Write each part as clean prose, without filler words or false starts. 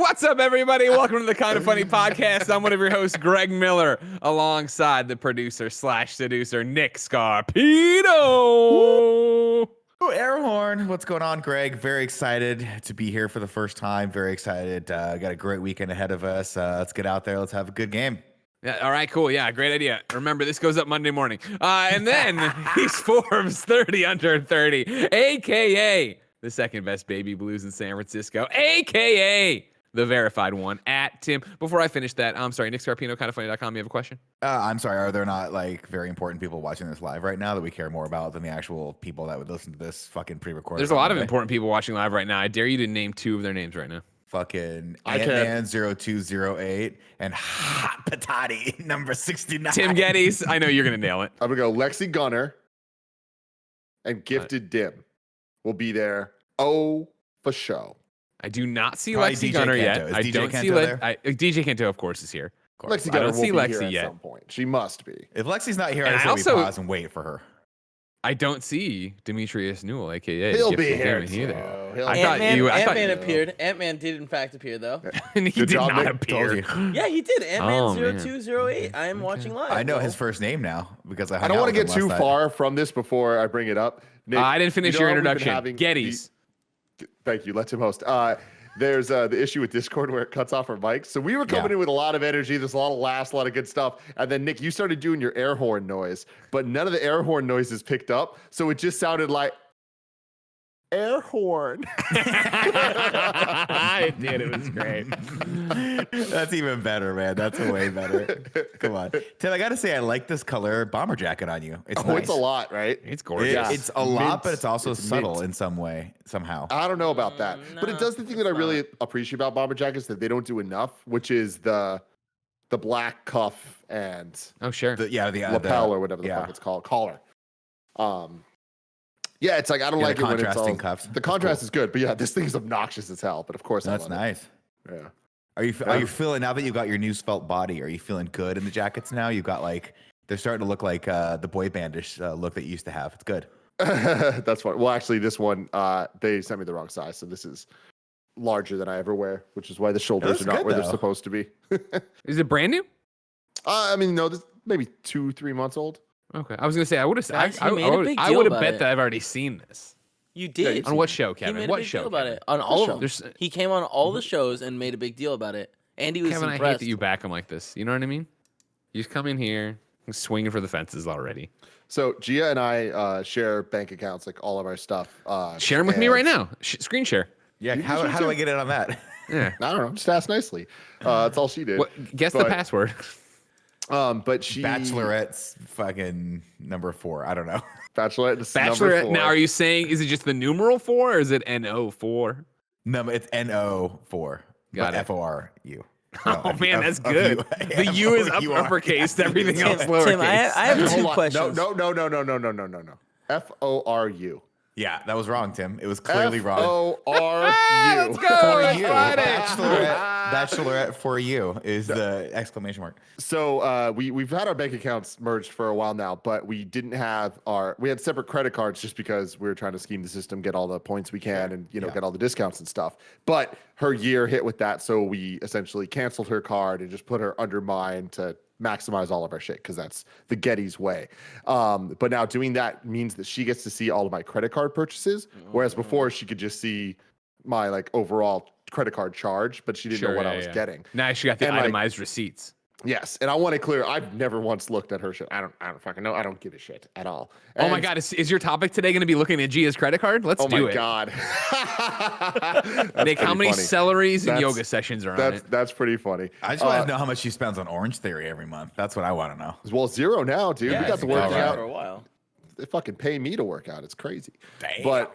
What's up, everybody? Welcome to the Kind of Funny podcast. I'm one of your hosts, Greg Miller, alongside the producer slash seducer, Nick Scarpino. Oh, air horn. What's going on, Greg? Very excited to be here for the first time. Very excited. Got a great weekend ahead of us. Let's get out there. Let's have a good game. Yeah, all right, cool. Yeah, great idea. Remember, this goes up Monday morning. And then he's Forbes 30 under 30, a.k.a. the second best baby blues in San Francisco, a.k.a. the verified one at Tim. Before I finish that, I'm sorry, Nick Scarpino, kindoffunny.com. You have a question? I'm sorry. Are there not like very important people watching this live right now that we care more about than the actual people that would listen to this fucking pre-recorded? There's a lot of important people watching live right now. I dare you to name two of their names right now. Fucking Ant-Man 0208 and Hot Patati number 69. Tim Gettys. I know you're going to nail it. I'm going to go Lexi Gunner and Gifted Dim will be there. Oh, for show. I do not see Probably Lexi DJ Gunner Kanto. yet. Is I DJ don't Kanto see there? DJ Kanto, of course, is here. Lexi I Gunner don't see will be Lexi here yet. at some point. She must be. If Lexi's not here, And I I say also- we pause and wait for her. I don't see Demetrius Newell, aka He'll Gifted be here. Dim either. He'll I be thought here. you- I thought Ant-Man you- appeared. Ant-Man did in fact appear though. And he Good did job, not Nick. appear. Yeah, he did. Ant-Man Oh, man. 0208. I am watching live. I know bro. his first name now because I don't want to get too far from this before I bring it up. Nick, I didn't finish you know your how we've been introduction. having Gettys. Thank you. Let him host. There's the issue with Discord where it cuts off our mics. So we were coming in with a lot of energy. There's a lot of laughs, a lot of good stuff. And then, Nick, you started doing your air horn noise, but none of the air horn noises picked up. So it just sounded like air horn. I did. It was great. That's even better, man. That's way better. Come on. Tim, I got to say, I like this color bomber jacket on you. It's nice. It's a lot, right? It's gorgeous. Yeah. It's a lot, Mint. but it's also It's subtle mint. in some way, somehow. I don't know about that, but it no, does the thing that I it's really not. appreciate about bomber jackets that they don't do enough, which is the black cuff and Oh, sure. The lapel or whatever the yeah. fuck it's called, collar. Yeah, it's like I don't Yeah, like the it when it's contrasting all, cuffs. The That's contrast cool. is good, but yeah, this thing is obnoxious as hell. But of course, That's I love nice. it. Yeah. Are you feeling, now that you got your new svelte body, are you feeling good in the jackets now? You've got like, they're starting to look like the boy bandish look that you used to have. It's good. That's fun. Well, actually, this one they sent me the wrong size, so this is larger than I ever wear, which is why the shoulders That's are not good, where they're though. supposed to be. Is it brand new? I mean, no, this maybe 2-3 months old. Okay. I was going to say, I would have Guys, he made a big I deal would have about bet it. that I've already seen this. You Yeah, did. you've On what show, He Kevin? made a What big show? deal about Kevin? it on all of them. There's- He came on all the shows and made a big deal about it. Andy was Kevin, I impressed. hate that you back him like this. You know what I mean? You just come in here swinging for the fences already. So Gia and I share bank accounts, like all of our stuff. Share them with me and- right now. Screen share. Yeah. You How should do I too. get in on that? Yeah. I don't know. Just ask nicely. That's all she did. Guess the But- password. But she Bachelorette's fucking number 4. I don't know. Bachelorette. This is number Bachelorette. 4. Now, are you saying, is it just the numeral 4 or is it NO4? No, it's NO4. Got but it. FORU. Oh, man, that's good. The U is uppercase, everything else lowercase. Tim, I have Hold two on. questions. No. FORU. Yeah, that was wrong, Tim. It was clearly wrong. FORU. Let's go. For It's you. Friday. Bachelorette for you is the exclamation mark. So we've had our bank accounts merged for a while now, but we didn't have we had separate credit cards just because we were trying to scheme the system, get all the points we can, and get all the discounts and stuff. But her year hit with that, so we essentially canceled her card and just put her under mine to maximize all of our shit because that's the Gettys way. But now doing that means that she gets to see all of my credit card purchases, whereas before she could just see my like overall credit card charge, but she didn't know what I was getting. Now she got the And, like, itemized receipts. Yes, and I want to clear. I've never once looked at her shit. I don't fucking know. I don't give a shit at all. Oh my And- God, is your topic today going to be looking at Gia's credit card? Let's Oh do my it. god. Nick, how many celeries and That's- yoga sessions are on it? That's pretty funny. I just want to know how much she spends on Orange Theory every month. That's what I want to know. Well, 0 now, dude. Yeah, we got it's to been work around out. for a while. They fucking pay me to work out. It's crazy. Damn. But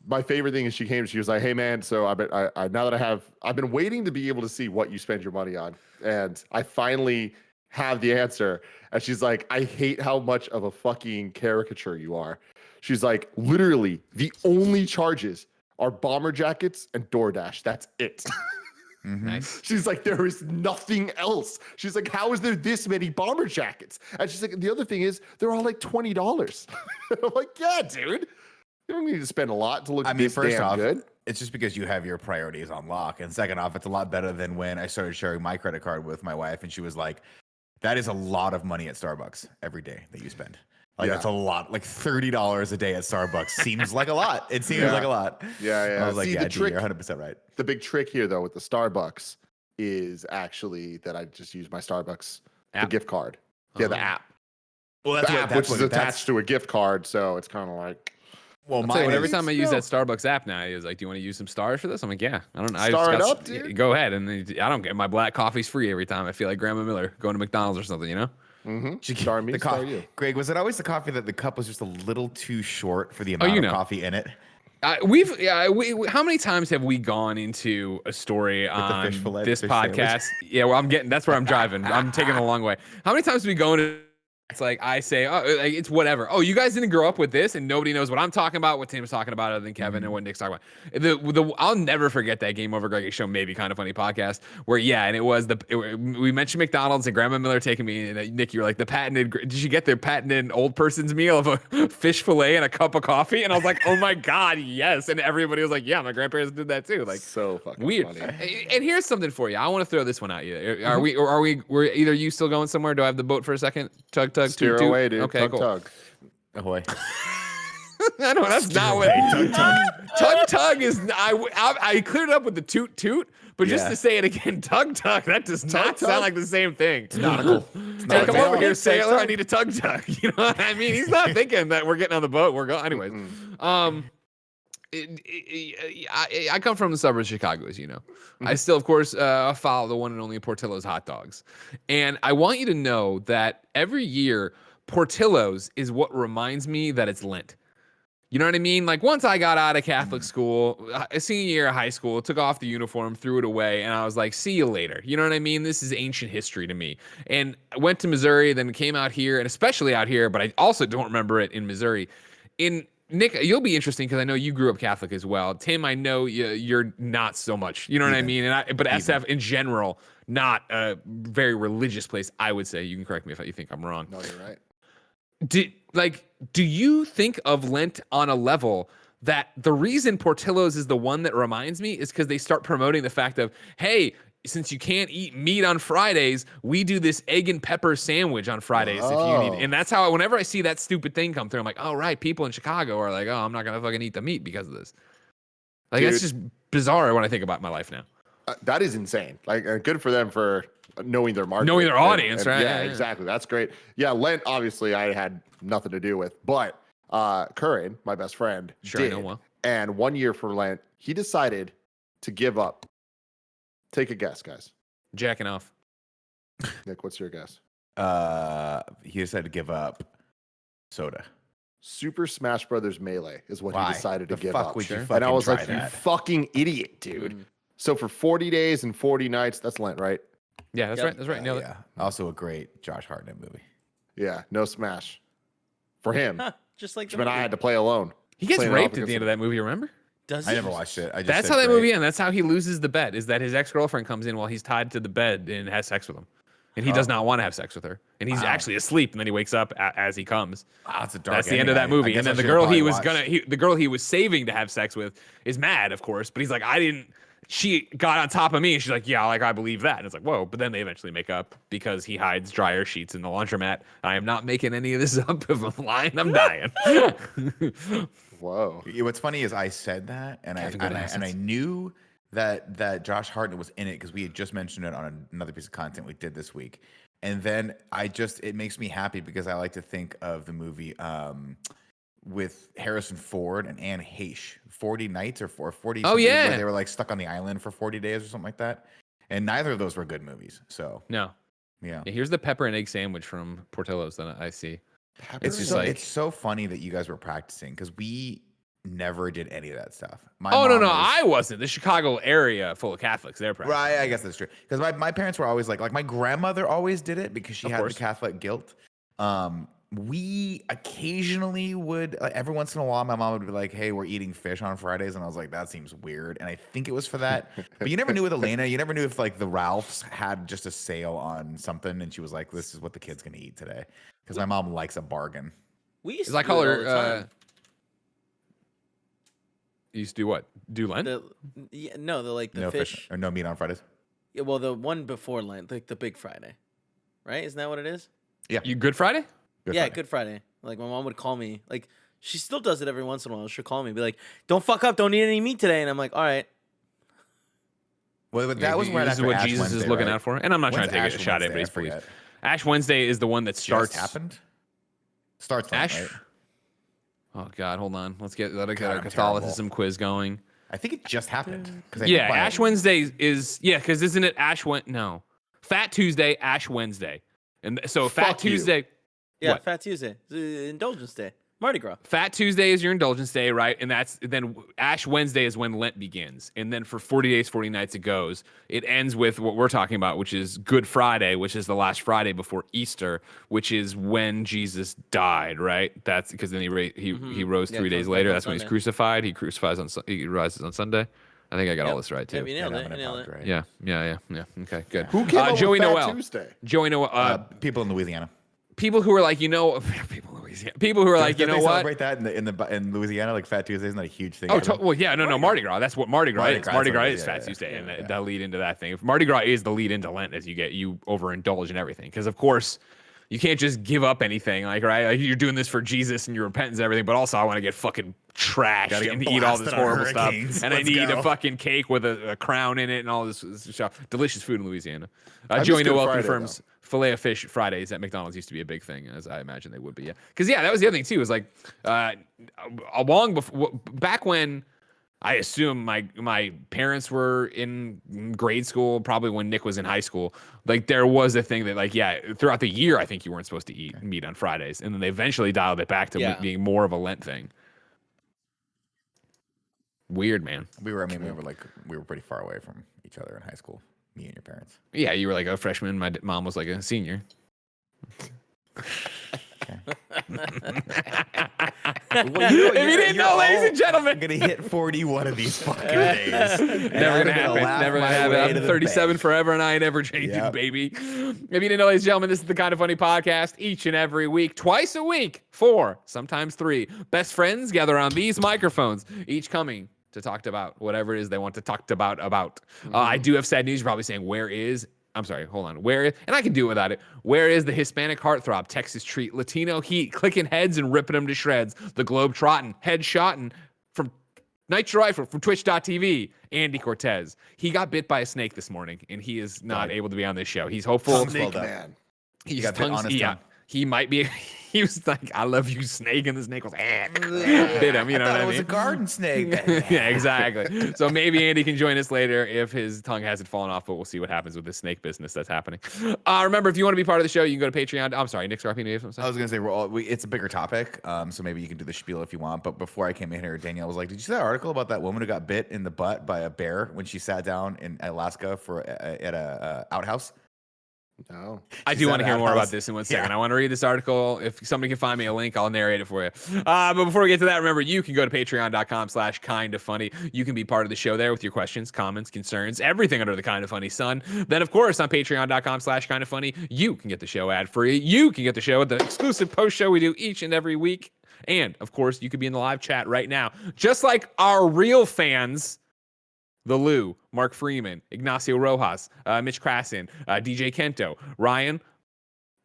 my favorite thing is she came. She was like, "Hey man, so now that I've been waiting to be able to see what you spend your money on, and I finally have the answer." And she's like, "I hate how much of a fucking caricature you are." She's like, "Literally, the only charges are bomber jackets and DoorDash. That's it." Nice. She's like, there is nothing else. She's like, how is there this many bomber jackets? And she's like, the other thing is, they're all like $20. I'm like, yeah, dude. You don't need to spend a lot to look I mean, this first damn off, good. it's just because you have your priorities on lock. And second off, it's a lot better than when I started sharing my credit card with my wife, and she was like, "That is a lot of money at Starbucks every day that you spend. Like that's a lot. Like $30 a day at Starbucks seems like a lot. It seems like a lot." Yeah. I was like, See, "Yeah, the G, trick, you're 100% right." the big trick here though with the Starbucks is actually that I just use my Starbucks the gift card. Yeah, the app. Well, that's The what app, that's which is what attached to a gift card, so it's kind of like. Well, I'll tell you what, every is- time I use that Starbucks app now, he was like, "Do you want to use some stars for this?" I'm like, "Yeah, I don't know." Star it up, dude. Go ahead, and I don't get my black coffee's free every time. I feel like Grandma Miller going to McDonald's or something, you know? Star me, the star coffee. you. Greg, was it always the coffee that the cup was just a little too short for the amount you of know. coffee in it? How many times have we gone into a story on fish fillet, this the fish sandwich? podcast? Yeah, well, that's where I'm driving. I'm taking the long way. How many times do we go into? It's like I say, oh, like, it's whatever. Oh, you guys didn't grow up with this, and nobody knows what I'm talking about, what Tim's talking about, other than Kevin and what Nick's talking about. I'll never forget that Game Over Greg show, maybe kind of funny podcast where and it was we mentioned McDonald's and Grandma Miller taking me, and Nick, you were like the patented. Did you get the patented old person's meal of a fish fillet and a cup of coffee? And I was like, oh my god, yes! And everybody was like, yeah, my grandparents did that too. Like So fucking weird. funny. And here's something for you. I want to throw this one at you. Are we're either you still going somewhere? Do I have the boat for a second? Tug, Steer toot, away, dude. Okay, Tug, cool. tug. Ahoy. I know that's not what tug is. I cleared it up with the toot toot, but just Yeah. to say it again, tug, that does not sound like the same thing. It's nautical. Hey, come over here, Tug, sailor. tug. I need a tug. You know what I mean? He's not thinking that we're getting on the boat. We're going anyways. I come from the suburbs of Chicago, as you know. I still, of course, follow the one and only Portillo's hot dogs. And I want you to know that every year, Portillo's is what reminds me that it's Lent. You know what I mean? Like once I got out of Catholic school, senior year of high school, took off the uniform, threw it away, and I was like, see you later. You know what I mean? This is ancient history to me. And I went to Missouri, then came out here, and especially out here, but I also don't remember it in Missouri. Nick, you'll be interesting because I know you grew up Catholic as well. Tim, I know you're not so much. You know what I mean? But SF in general, not a very religious place, I would say. You can correct me if you think I'm wrong. No, you're right. Do you think of Lent on a level that the reason Portillo's is the one that reminds me is because they start promoting the fact of, hey, since you can't eat meat on Fridays, we do this egg and pepper sandwich on Fridays if you need. And that's how, whenever I see that stupid thing come through, I'm like, oh, right, people in Chicago are like, oh, I'm not going to fucking eat the meat because of this. Like, Dude, that's just bizarre when I think about my life now. That is insane. Like, good for them for knowing their market. Knowing their audience, right? Yeah, Yeah. exactly. That's great. Yeah, Lent, obviously, I had nothing to do with. But Curran, my best friend, Sure, I did. know well. And 1 year for Lent, he decided to give up. Take a guess, guys. Jacking off. Nick, what's your guess? He decided to give up soda. Super Smash Brothers Melee is what Why? he decided to The give fuck up. would you And fucking I was try like, you that? fucking idiot, dude. So for 40 days and 40 nights, that's Lent, right? Yeah, that's Yep. right. That's right. Nailed it. Yeah. Also a great Josh Hartnett movie. Yeah, no Smash. For him. Just like Which meant I had to play alone. He gets Playing it raped off at the against end of that movie, remember? Does I he? never watched it. I just That's said how that great. movie ends. That's how he loses the bet, is that his ex-girlfriend comes in while he's tied to the bed and has sex with him. And he does not want to have sex with her. And he's actually asleep, and then he wakes up as he comes. Wow, that's a dark That's the end of ending. that movie. I And guess then I the girl he should've was probably the girl he was saving to have sex with is mad, of course, but he's like, she got on top of me, and she's like, yeah, like I believe that. And it's like, whoa, but then they eventually make up because he hides dryer sheets in the laundromat. I am not making any of this up. If I'm lying, I'm dying. Whoa. What's funny is I said that, and Having good I assets. knew that Josh Hartnett was in it because we had just mentioned it on another piece of content we did this week, and then it makes me happy because I like to think of the movie with Harrison Ford and Anne Heche, 40 Nights or 40. Oh, something, yeah. where they were like stuck on the island for 40 days or something like that, and neither of those were good movies. So No. yeah. Yeah, here's the pepper and egg sandwich from Portillo's that I see. It's just so, like- it's so funny that you guys were practicing because we never did any of that stuff. My Oh, mom no, was- I wasn't. The Chicago area full of Catholics. They're practicing. Right, I guess that's true. Because my parents were always like my grandmother always did it because she Of had course. the Catholic guilt. We occasionally would, like, every once in a while, my mom would be like, "Hey, we're eating fish on Fridays," and I was like, "That seems weird." And I think it was for that. But you never knew with Elena. You never knew if like the Ralphs had just a sale on something, and she was like, "This is what the kid's gonna eat today," because my mom likes a bargain. We used As to I do call it all her, the time. You used to do what? Do Lent? The No fish. or no meat on Fridays. Yeah, well, the one before Lent, like the Big Friday, right? Isn't that what it is? Yeah. You Good Friday? Good Friday. Like my mom would call me. Like she still does it every once in a while. She'll call me, be like, "Don't fuck up. Don't eat any meat today." And I'm like, "All right." Well, that was right This is after what Ash Jesus Wednesday, is looking right? out for. And I'm not When's trying to take Ash a shot at Wednesday? I anybody's beliefs. forget. Ash Wednesday is the one that Just starts. happened. Starts Lent, Ash. right? Oh God, hold on. Let's get our I'm Catholicism quiz going. I think it just happened. Yeah, Ash Wednesday is because isn't it No, Fat Tuesday, Ash Wednesday, and so Fat Fuck you. Tuesday. Yeah, What? Fat Tuesday, Indulgence Day, Mardi Gras. Fat Tuesday is your indulgence day, right? And then Ash Wednesday is when Lent begins. And then for 40 days, 40 nights it goes. It ends with what we're talking about, which is Good Friday, which is the last Friday before Easter, which is when Jesus died, right? That's because then he rose 3 days comes back later. on That's when he's Sunday. crucified. He rises on Sunday. I think I got all this right too. Yeah, you nailed it. You nailed it. Right? Yeah. Okay, good. Who came up Joey with Fat Noel. Tuesday? Joey Noel. People in Louisiana. People who are like, people in Louisiana. People who are like, Don't you know they what? celebrate that in Louisiana, like Fat Tuesday is not a huge thing. Oh, well, yeah, no, Mardi Gras. That's what Mardi Gras Mardi is. Gras, Mardi that's what Gras it is is, Fat yeah, Tuesday, yeah, and yeah. the lead into that thing. Mardi Gras is the lead into Lent as you overindulge in everything. Because of course, you can't just give up anything, like right. Like, you're doing this for Jesus and your repentance and everything, but also I want to get fucking trashed Gotta get and eat all this blasted on horrible stuff, hurricanes. and I Let's need go. a fucking cake with a crown in it and all this stuff. Delicious food in Louisiana. miss Joey Good Noel Friday, confirms filet of fish Fridays at McDonald's used to be a big thing, as I imagine they would be. Yeah, because that was the other thing too. Was like long before, back when I assume my parents were in grade school, probably when Nick was in high school. Like there was a thing that throughout the year I think you weren't supposed to eat meat on Fridays, and then they eventually dialed it back to being more of a Lent thing. Weird, man. We were pretty far away from each other in high school. Me and your parents. Yeah, you were like a freshman. My mom was like a senior. If you didn't know, ladies and gentlemen, I'm gonna hit 40 one of these fucking days. never gonna happen. Never gonna happen. I'm 37 forever, and I ain't ever changing, Yep. baby. If you didn't know, ladies and gentlemen, this is the Kind of Funny podcast. Each and every week, twice a week, 4, sometimes 3 best friends gather on these microphones, each coming to talk about whatever it is they want to talk about. I do have sad news. You're probably saying, where is? I'm sorry, hold on. Where is, and I can do it without it. Where is the Hispanic heartthrob, Texas treat, Latino heat, clicking heads and ripping them to shreds, the globe trotting, head shotting from Nitro Rifle from Twitch.tv, Andy Cortez. He got bit by a snake this morning, and he is not able to be on this show. He's hopeful. Snake man. He's got bit on his tongue. He might be. He was like, "I love you, snake," and the snake was bit him. You know I what thought I it was mean? a garden snake. Yeah, exactly. So maybe Andy can join us later if his tongue hasn't fallen off, but we'll see what happens with this snake business that's happening. Remember, if you want to be part of the show, you can go to Patreon. I'm sorry, Nick Scarpino, you have something? I was gonna say it's a bigger topic, so maybe you can do the spiel if you want. But before I came in here, Danielle was like, "Did you see that article about that woman who got bit in the butt by a bear when she sat down in Alaska at a outhouse?" No. I She's do at want to an hear more outhouse. about this in 1 second. Yeah. I want to read this article. If somebody can find me a link, I'll narrate it for you. But before we get to that, remember, you can go to patreon.com/kindafunny. You can be part of the show there with your questions, comments, concerns, everything under the Kind of Funny sun. Then, of course, on patreon.com/kindafunny, you can get the show ad-free. You can get the show with the exclusive post show we do each and every week. And, of course, you could be in the live chat right now. Just like our real fans, The Lou, Mark Freeman, Ignacio Rojas, Mitch Krasin, DJ Kento, Ryan,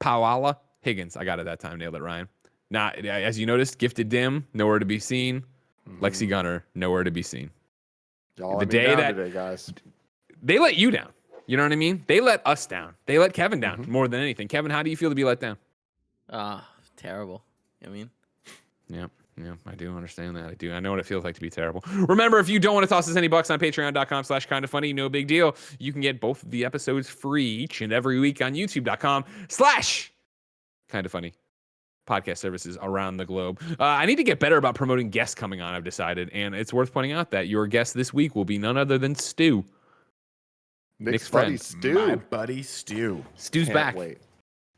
Pawala, Higgins. I got it that time. Nailed it, Ryan. Not, as you noticed, Gifted Dim, nowhere to be seen. Lexi Gunner, nowhere to be seen. Y'all The let me day down that- today, guys. They let you down. You know what I mean? They let us down. They let Kevin down more than anything. Kevin, how do you feel to be let down? Terrible. I mean, Yeah, I do understand that. I do. I know what it feels like to be terrible. Remember, if you don't want to toss us any bucks on patreon.com/kindafunny, no big deal. You can get both of the episodes free each and every week on youtube.com/kindafunny. Podcast services around the globe. I need to get better about promoting guests coming on, I've decided. And it's worth pointing out that your guest this week will be none other than Stu. Nick's friend. buddy Stu. My buddy Stu. Stu's Can't back. wait.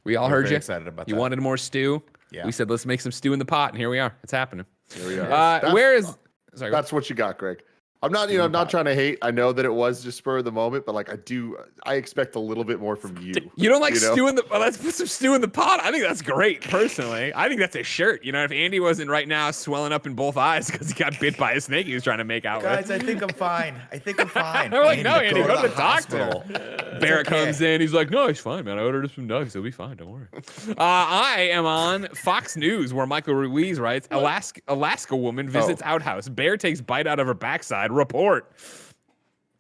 We all We're heard very you. excited about You that. wanted more stew. Yeah. We said, let's make some stew in the pot. And here we are. It's happening. Here we are. Where is... Sorry, go That's what you got, Greg. I'm not, Give me not pie. trying to hate. I know that it was just spur of the moment, but like I expect a little bit more from you. You don't like know? stew in the? Well, let's put some stew in the pot. I think that's great, personally. I think that's a shirt. You know, if Andy wasn't right now swelling up in both eyes because he got bit by a snake he was trying to make out Guys, with. I think I'm fine. I think I'm fine. We're like, no, Andy, go to the hospital. doctor. Barrett comes in. He's like, no, he's fine, man. I ordered some nugs. He'll be fine. Don't worry. I am on Fox News where Michael Ruiz writes, Alaska woman visits outhouse. Bear takes bite out of her backside. Report.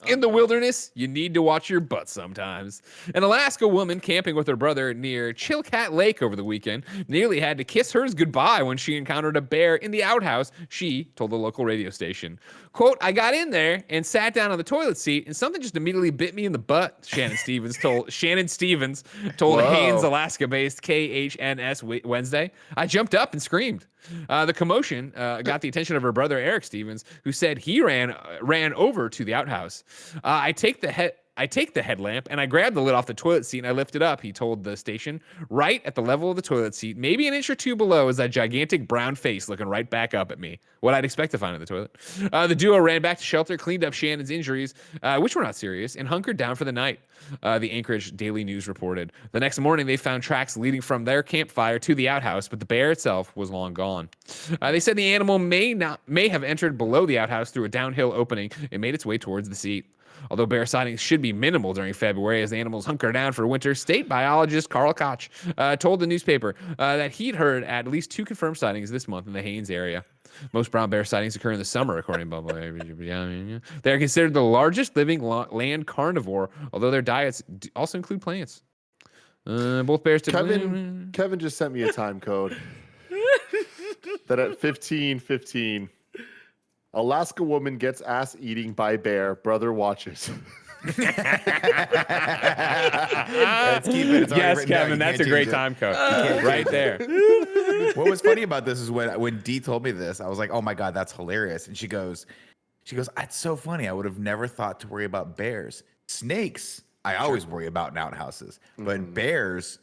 In the wilderness, you need to watch your butt sometimes. An Alaska woman camping with her brother near Chilkat Lake over the weekend nearly had to kiss hers goodbye when she encountered a bear in the outhouse, she told the local radio station. Quote, I got in there and sat down on the toilet seat and something just immediately bit me in the butt, Shannon Stevens told Whoa. Haines, Alaska-based KHNS Wednesday. I jumped up and screamed. The commotion got the attention of her brother Eric Stevens, who said he ran over to the outhouse. I take the headlamp and I grabbed the lid off the toilet seat and I lift it up, he told the station. Right at the level of the toilet seat, maybe an inch or two below, is that gigantic brown face looking right back up at me. What I'd expect to find in the toilet. The duo ran back to shelter, cleaned up Shannon's injuries, which were not serious, and hunkered down for the night. The Anchorage Daily News reported. The next morning, they found tracks leading from their campfire to the outhouse, but the bear itself was long gone. They said the animal may have entered below the outhouse through a downhill opening and made its way towards the seat. Although bear sightings should be minimal during February as the animals hunker down for winter, state biologist Carl Koch told the newspaper that he'd heard at least 2 confirmed sightings this month in the Haines area. Most brown bear sightings occur in the summer, according to Bubba. They are considered the largest living land carnivore, although their diets also include plants. Both bears Kevin just sent me a time code that at 15:15, Alaska woman gets ass eating by bear. Brother watches. Let's keep it. It's already Yes, written down. Kevin, You that's can't a great change it. time code. Right there. What was funny about this is when Dee told me this, I was like, "Oh my god, that's hilarious!" And she goes, "That's so funny. I would have never thought to worry about bears, snakes. I always worry about in outhouses, but bears,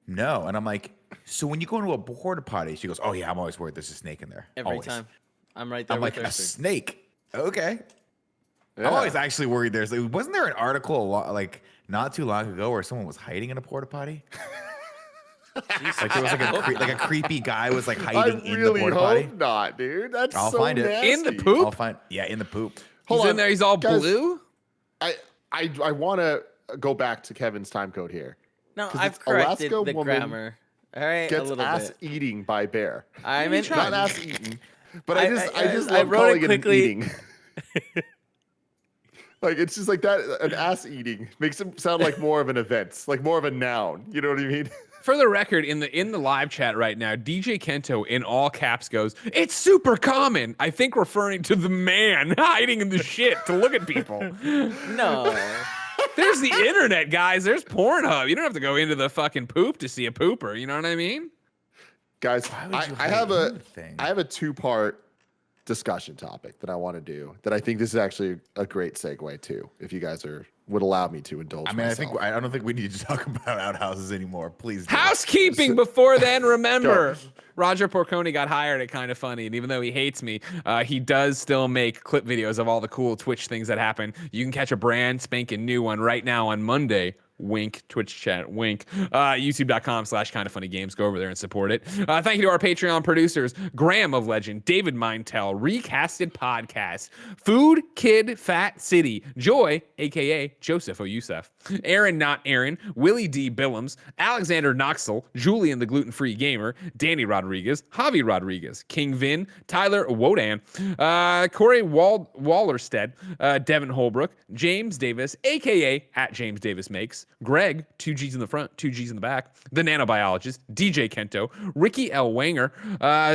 no." And I'm like, "So when you go into a porta potty," she goes, "Oh yeah, I'm always worried there's a snake in there Every always." time. I'm right there. I'm with like, "A Thurston. snake? Okay." Yeah. I'm always actually worried. Wasn't there an article like not too long ago where someone was hiding in a porta potty? Like there was like a creepy guy was like I hiding in the really porta potty. hope not, dude. That's I'll so find it. nasty. In the poop? I'll find in the poop. He's in there. He's all Guys, blue. I want to go back to Kevin's time code here. No, 'Cause I've it's corrected Alaska the woman grammar. All right, a Gets little ass bit. eating by bear. I you meant trying? Not ass eating, but I- I just I love wrote it calling quickly. an eating. Like it's just like that. An ass eating makes it sound like more of an event, like more of a noun. You know what I mean? For the record, in the live chat right now, DJ Kento in all caps goes, "It's super common." I think referring to the man hiding in the shit to look at people. No. There's the internet, guys. There's Pornhub. You don't have to go into the fucking poop to see a pooper. You know what I mean? Guys, Why would you I hide have in the thing? I have a 2-part discussion topic that I want to do that I think this is actually a great segue to, if you guys would allow me to indulge. I mean, myself. I don't think we need to talk about outhouses anymore. Please. do. Housekeeping before then, remember, Roger Porconi got hired at Kinda Funny, and even though he hates me, he does still make clip videos of all the cool Twitch things that happen. You can catch a brand spanking new one right now on Monday. Wink, Twitch chat, wink. YouTube.com/kindafunnygames. Go over there and support it. Thank you to our Patreon producers, Graham of Legend, David Mintel, Recasted Podcast, Food Kid Fat City, Joy, aka Joseph O. Youssef, Aaron Not Aaron, Willie D. Billums, Alexander Knoxel, Julian the Gluten-Free Gamer, Danny Rodriguez, Javi Rodriguez, King Vin, Tyler Wodan, Corey Wallerstead, Devin Holbrook, James Davis, aka at James Davis Makes, Greg, 2 G's in the front, 2 G's in the back, the Nanobiologist, DJ Kento, Ricky L. Wanger,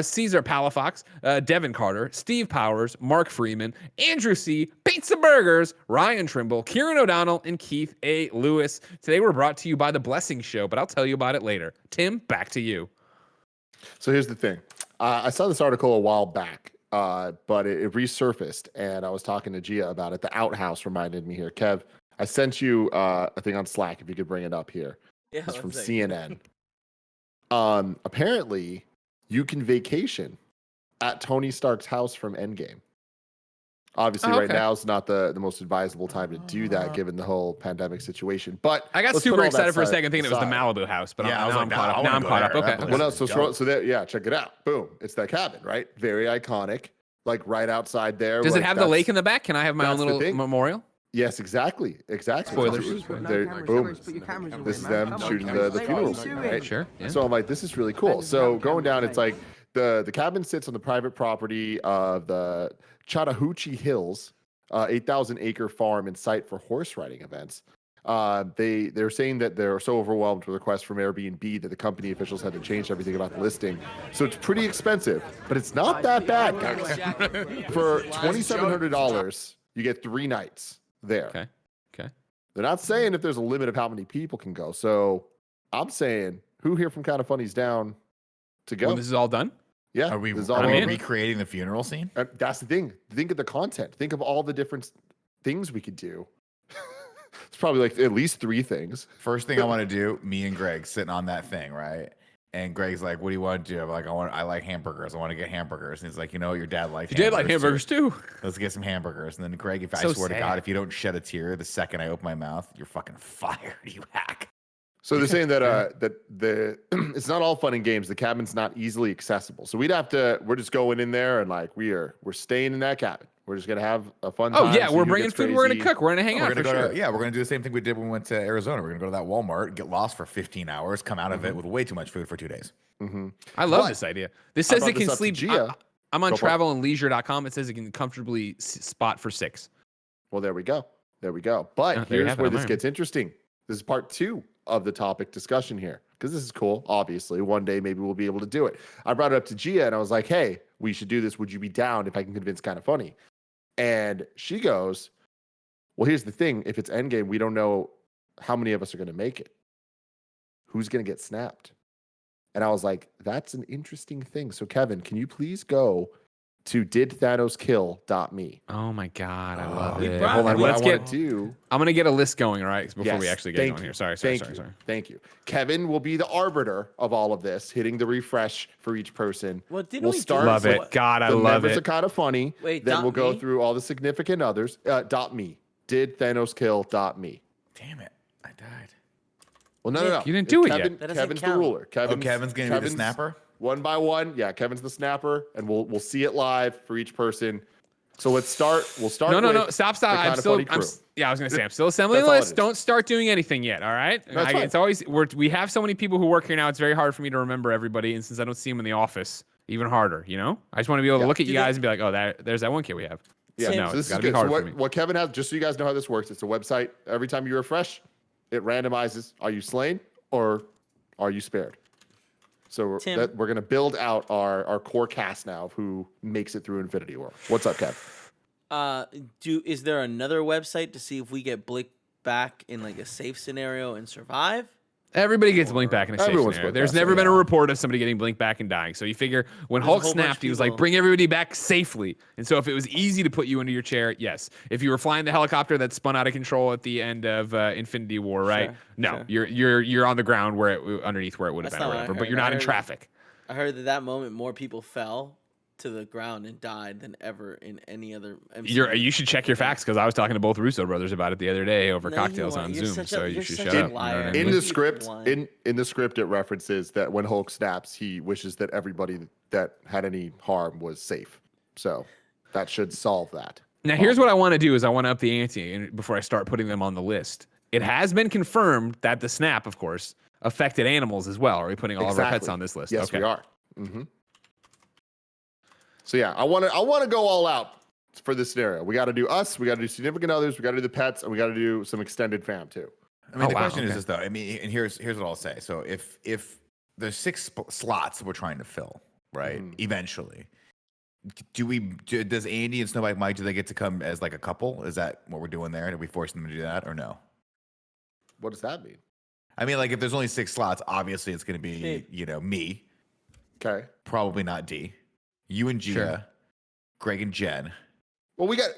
Caesar Palafox, Devin Carter, Steve Powers, Mark Freeman, Andrew C., Pizza Burgers, Ryan Trimble, Kieran O'Donnell, and Keith A. Lewis. Today we're brought to you by The Blessing Show, but I'll tell you about it later. Tim, back to you. So here's the thing. I saw this article a while back, but it resurfaced, and I was talking to Gia about it. The outhouse reminded me here. Kev, I sent you a thing on Slack, if you could bring it up here. Yeah, It's from one second. CNN. Apparently, you can vacation at Tony Stark's house from Endgame. Obviously, Oh, right okay. now is not the most advisable time to do that, given the whole pandemic situation. But I got let's put super all that excited for a side second thinking it was the aside. Malibu house, but Yeah, I now was I'm like, caught I up. wanna Now I'm go caught up. there. Okay. That place Well, no, is so dope. check it out. Boom, it's that cabin, right? Very iconic, like right outside there. Does it like, have the that's- lake in the back? Can I have my own that's the little thing. memorial? Yes, exactly. Spoilers. Boom. This is them shooting the funeral scene, right? Sure. Yeah. So I'm like, this is really cool. So going down, it's like the cabin sits on the private property of the Chattahoochee Hills, 8,000-acre farm and site for horse riding events. They're saying that they're so overwhelmed with requests from Airbnb that the company officials had to change everything about the listing. So it's pretty expensive, but it's not that bad, guys. For $2,700, you get 3 nights there. Okay. Okay. They're not saying if there's a limit of how many people can go. So I'm saying, who here from Kind of Funny's down to go? When this is all done? Yeah, Are we this is all in. recreating the funeral scene? That's the thing. Think of the content. Think of all the different things we could do. It's probably like at least 3 things. First thing I want to do, me and Greg sitting on that thing, right? And Greg's like, "What do you want to do?" I'm like, I like hamburgers. I want to get hamburgers." And he's like, "You know what? Your dad likes. You did like hamburgers too. Let's get some hamburgers." And then Greg, if I So swear to sad. God, if you don't shed a tear the second I open my mouth, you're fucking fired. You hack. So they're saying that the it's not all fun and games. The cabin's not easily accessible. So we're just going in there and like we're staying in that cabin. We're just gonna have a fun time. Oh yeah, see we're who bringing gets food. We're gonna crazy. cook. We're gonna hang out We're for gonna go sure. to, yeah, we're gonna do the same thing we did when we went to Arizona. We're gonna go to that Walmart, get lost for 15 hours, come out of it with way too much food for 2 days. I love But this idea. This I says brought it this can up to sleep. Gia. I'm on Go for it. travelandleisure.com. It says it can comfortably spot for 6. Well, there we go. There we go. But there you here's have it. where I'm this learning. gets interesting. This is part 2 of the topic discussion here because this is cool. Obviously, one day maybe we'll be able to do it. I brought it up to Gia and I was like, "Hey, we should do this. Would you be down if I can convince Kind of Funny?" And she goes, "Well, here's the thing. If it's Endgame, we don't know how many of us are going to make it. Who's going to get snapped?" And I was like, "That's an interesting thing." So, Kevin, can you please go to didthanoskill.me? Oh my god, I love we it. brought- Hold on, And what let's I get. want to do. I'm gonna get a list going, all right, before we Yes, actually get thank going you. here. Sorry. Thank you. Kevin will be the arbiter of all of this, hitting the refresh for each person. Well, didn't We'll we do start Love with it. God, I the love members it. are kind of funny. Wait, then we'll go .me? through all the significant others. .me. Didthanoskill.me. Damn it, I died. Well, no. You didn't do it yet. Kevin, That doesn't Kevin's the count. ruler. Kevin's gonna be the Kevin's snapper. One by one. Yeah, Kevin's the snapper, and we'll see it live for each person. So let's start. We'll start. No. with Stop. the I'm Kinda still. Funny crew. Yeah, I was gonna say I'm still assembling That's the all it list. is. Don't start doing anything yet. All right. That's fine. It's always we have so many people who work here now. It's very hard for me to remember everybody, and since I don't see them in the office, even harder. You know, I just want to be able to Yeah. look at you Do they- guys and be like, oh, there's that one kid we have. Yeah, So no, so it's this is gotta be good. hard So for me. what Kevin has, just so you guys know how this works, it's a website. Every time you refresh, it randomizes: are you slain or are you spared? So Tim. we're gonna build out our core cast now of who makes it through Infinity War. What's up, Kev? Is there another website to see if we get blinked back in like a safe scenario and survive? Everybody gets blinked back in a safe Everyone's scenario. blinked There's back, never been a yeah. report of somebody getting blinked back and dying. So you figure when There's a Hulk whole bunch of snapped, he was like, people- bring everybody back safely. And so if it was easy to put you into your chair, yes. If you were flying the helicopter that spun out of control at the end of Infinity War, right? Sure, No, sure. you're on the ground where underneath where it would have That's been or not what I whatever. But heard. you're I not in heard- traffic. I heard that moment more people fell to the ground and died than ever in any other MCU. You should check your facts because I was talking to both Russo brothers about it the other day over No, you cocktails weren't. on You're Zoom. such a- So you you're should such shut a up. You know what I liar. mean? In the script, Blind. in the script, it references that when Hulk snaps, he wishes that everybody that had any harm was safe. So that should solve that. Now, here's what I want to do: is I want to up the ante before I start putting them on the list. It has been confirmed that the snap, of course, affected animals as well. Are we putting all of our pets Exactly. on this list? Yes, okay. we are. So yeah, I want to go all out for this scenario. We got to do us. We got to do significant others. We got to do the pets, and we got to do some extended fam too. I mean, Oh, the wow, question is okay. this though. I mean, and here's what I'll say. So if there's 6 slots we're trying to fill, right? Eventually, does Andy and Snowbike Mike, do they get to come as like a couple? Is that what we're doing there? Are we forcing them to do that or no? What does that mean? I mean, like if there's only 6 slots, obviously it's going to be Hey. me, Okay. probably not D, you and Gia, Sure. Greg and Jen. Well, we don't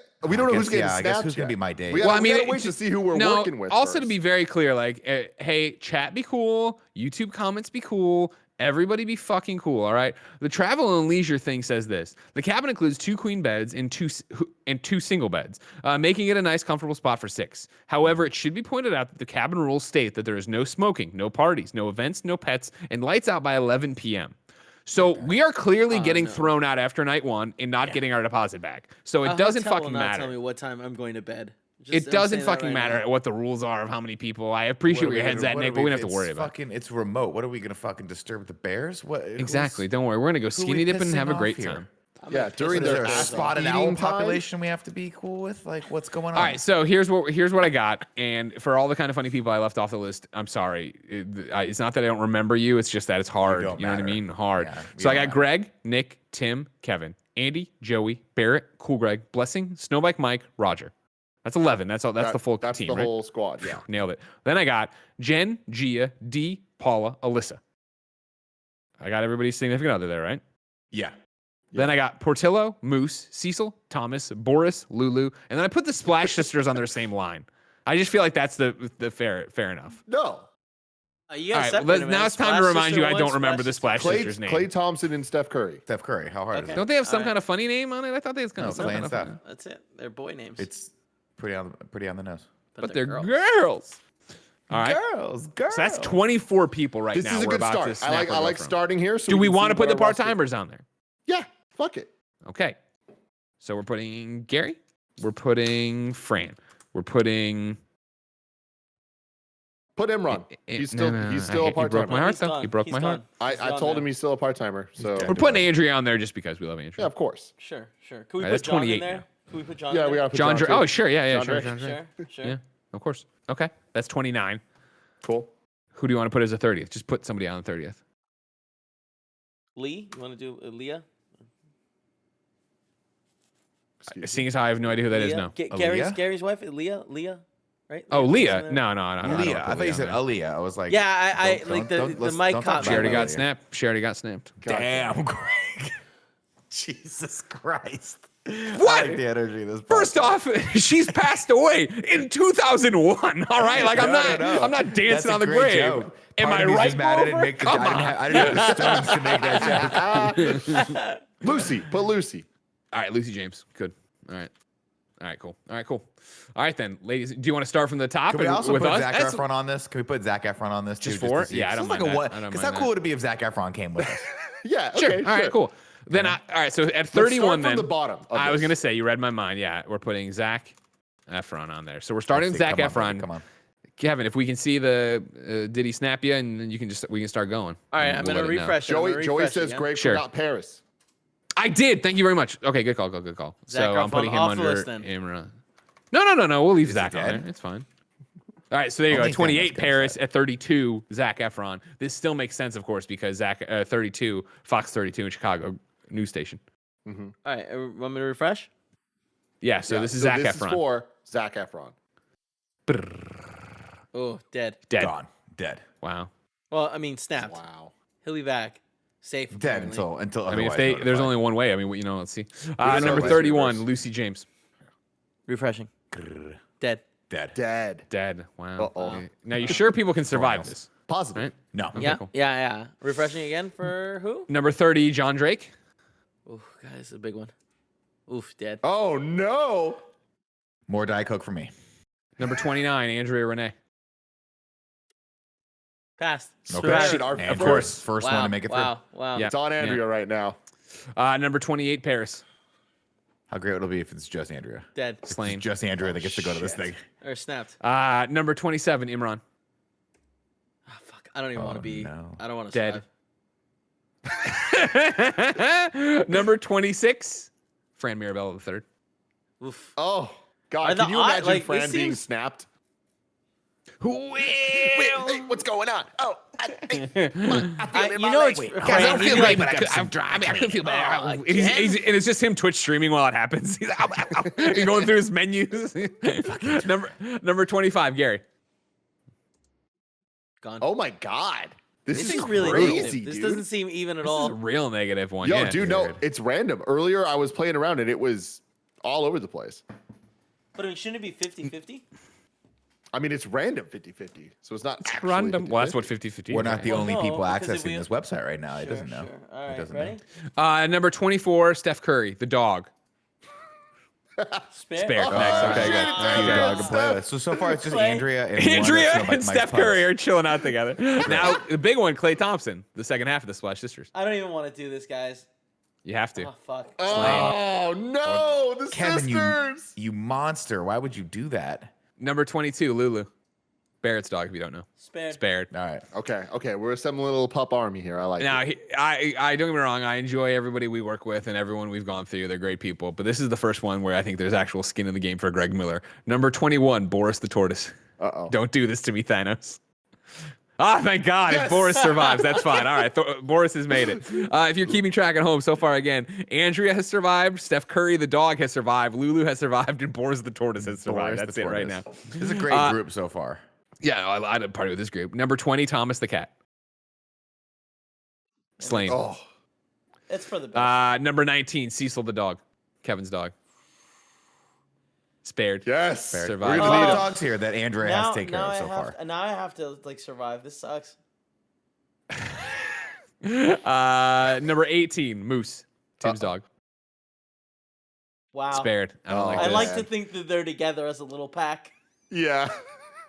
know who's getting I guess snapped who's going to yet. be my date? We Well, gotta, I mean, we gotta wait it's- to see who we're No, working with. also to first. be very clear, like, hey, chat be cool, YouTube comments be cool, Everybody be fucking cool, all right? The travel and leisure thing says this. The cabin includes 2 queen beds and two single beds, making it a nice, comfortable spot for 6. However, it should be pointed out that the cabin rules state that there is no smoking, no parties, no events, no pets, and lights out by 11 p.m. So we are clearly getting thrown out after night 1 and not getting our deposit back. So it doesn't fucking matter. Tell me what time I'm going to bed. It doesn't fucking matter what the rules are of how many people. I appreciate where your head's at, Nick, but we don't have to worry about it. It's remote. What are we gonna fucking disturb the Bears? What Exactly. Don't worry. We're gonna go skinny dipping and have a great time. Yeah, during Is there their a spotted owl population we have to be cool with? Like, what's going on? All right, so here's what I got, and for all the kind of funny people I left off the list, I'm sorry. It's not that I don't remember you; it's just that it's hard. You know what I mean? Hard. Yeah, so I got Greg, Nick, Tim, Kevin, Andy, Joey, Barrett, Cool Greg, Blessing, Snowbike, Mike, Roger. That's 11. That's all. That's the full That's team. the right? whole squad. Yeah. Nailed it. Then I got Jen, Gia, D, Paula, Alyssa. I got everybody's significant other there, right? Yeah. Then I got Portillo, Moose, Cecil, Thomas, Boris, Lulu, and then I put the Splash Sisters on their same line. I just feel like that's the fair enough. No. You All guys right, now it's time to remind you I don't remember the Splash Sisters' name. Clay Thompson and Steph Curry. Steph Curry. How hard is it? Don't they have some kind of funny name on it? I thought they had kind of Clay some and kind of Steph. funny. That's it. They're boy names. It's pretty on the nose. But they're girls. All right. Girls. So that's 24 people right This now. is a We're good about start. to snap I like from. starting here. So Do we can want to see put the what our roster- part-timers on there? Yeah. Fuck it. Okay. So we're putting Gary. We're putting Fran. We're putting. Put Imran. He's still a part He broke my timer. heart, though. He broke my heart. I told him he's still a part timer. So We're putting Andrea on there just because we love Andrea. yeah, of course. Sure. Can we Right, put that's John 28 in there? now. Can we put John? Yeah, in we there? got to put John Drake. too. Oh, sure. Yeah, John sure. Drake. Sure. Yeah, of course. Okay. That's 29. Cool. Who do you want to put as a 30th? Just put somebody on the 30th. Lee, you want to do Leah? Excuse me. Seeing as how I have no idea who that is now. Aaliyah? Gary's wife, Leah, right? Oh, Leah. Wasn't No. there? I don't Leah. I thought you said Aaliyah. Aaliyah. I was like, Yeah, I don't- like don't- the let's- mic don't caught talk She my already about got Aaliyah. snapped. She already got snapped. Damn, Greg. Jesus Christ. What? I like the energy of this. First podcast. off, she's passed away in 2001. All right, like I'm No. I'm not That's dancing a on the great grave. joke. Am Part I of me's right? just mad I didn't Grover? make the. Come I on. didn't have the stones to make that joke. Lucy. Put Lucy. All right, Lucy James. Good. All right, cool. All right, then, ladies. Do you want to start from the top? Can we also with put us? Zac That's- Efron on this? Can we put Zac Efron on this? Just too, for to it? see? Yeah, I don't Sounds mind like that. I don't Because mind how cool that. would it be if Zac Efron came with us? Yeah. Sure. Okay, All right, cool. Then all right. So at 31, from then the bottom of I was this. gonna say you read my mind. Yeah, we're putting Zac Efron on there. So we're starting with Zac Come on, Efron. baby, come on. Kevin, if we can see the did he snap you, and then we can start going. All right, And I'm we'll gonna let it know. refresh. Joey says Greg Sure. forgot Paris. I did. Thank you very much. Okay, good call. Zac So I'm Efron putting him off the under list, then. Imran. No. We'll leave Is Zach he on dead? there. It's fine. All right, so there you go. Only 28 Thanos gets Paris that. at 32 Zac Efron. This still makes sense, of course, because 32 Fox 32 in Chicago news station. All right, want me to refresh? Yeah, so Yeah, this is Zac this Efron. is for Zac Efron. Oh, dead. Dead. Gone. Dead. Wow. Well, I mean, snapped. Wow. He'll be back. Safe. Dead apparently. until. I mean, if otherwise there's notified. only one way. I mean, let's see. don't Number know. 31, Reverse. Lucy James. Refreshing. Dead. Dead. Dead. Dead. Wow. Uh-oh. Okay. Now, you sure people can survive this? Positive. Right? No. Okay, Yeah, cool. yeah. Refreshing again for who? Number 30, John Drake. Ooh, guys, this is a big one. Oof, dead. Oh no. More Diet Coke for me. Number 29, Andrea Renee. Passed. Okay. Scratch. Our And Of course. First Wow. one to make it through. Wow. Yeah. It's on Andrea right now. Number 28, Paris. How great it'll be if it's just Andrea. Dead. Slain. It's just Andrea that gets to go to this shit. thing. Or snapped. Number 27, Imran. Oh, fuck. I don't even want to be. no. I don't want to Dead. survive. Number 26, Fran Mirabella III. Oof. Oh Are God. the Can you odd- imagine like, Fran this being seems- snapped? Who Hey, what's going on? Oh, I feel it in my it's leg. Guys, I don't Fran, feel you great, like- but I could feel bad. Oh, And it's just him Twitch streaming while it happens. He's, ow, ow, ow. He's going through his menus. number 25, Gary. Gone. Oh my God. This this is is really crazy, negative. This dude. doesn't seem even at This is a all. real negative one. Yo, yeah. dude, no, Weird. it's random. Earlier, I was playing around and it was all over the place. But I mean, shouldn't it be 50-50? I mean, it's random 50-50, so it's not actually Random. Well, that's 50-50. what 50-50 We're is, not right? the Well, only no, people because if accessing we- this website right now. It Sure, doesn't know. sure. All It right, doesn't ready? know. Number 24, Steph Curry, the dog. Spare. Spared. Oh, Nice. Okay, shit, good. it's All right, Cute Cute good. dog to play Steph. with. So far it's just Clay. Andrea and Andrea one of and Steph Curry Pucks. are chilling out together. Now, the big one, Klay Thompson, the second half of the Splash Sisters. I don't even want to do this, guys. You have to. Oh fuck. Oh no, the Kevin, sisters. you monster. Why would you do that? Number 22, Lulu. Barrett's dog, if you don't know. Spared. Spared. All right. Okay, we're assembling a little pup army here. I like Now, it. I don't get me wrong. I enjoy everybody we work with and everyone we've gone through. They're great people. But this is the first one where I think there's actual skin in the game for Greg Miller. Number 21, Boris the Tortoise. Uh-oh. Don't do this to me, Thanos. Ah, thank God. If Yes! Boris survives, that's fine. All right. Boris has made it. If you're keeping track at home so far, again, Andrea has survived. Steph Curry, the dog, has survived. Lulu has survived. And Boris the Tortoise has survived. Boris the That's it right now. Tortoise. This is a great group so far. Yeah, I had party with this group. Number 20, Thomas the cat. Slain. Oh, It's for the best. Number 19, Cecil the dog. Kevin's dog. Spared. yes. Survived. We're There's a gonna lot need of him. dogs here that Andrea has to take care of so far. Now I have to like survive. This sucks. Number 18, Moose. Tim's dog. Wow. Spared. I don't like I this. like to think that they're together as a little pack. Yeah.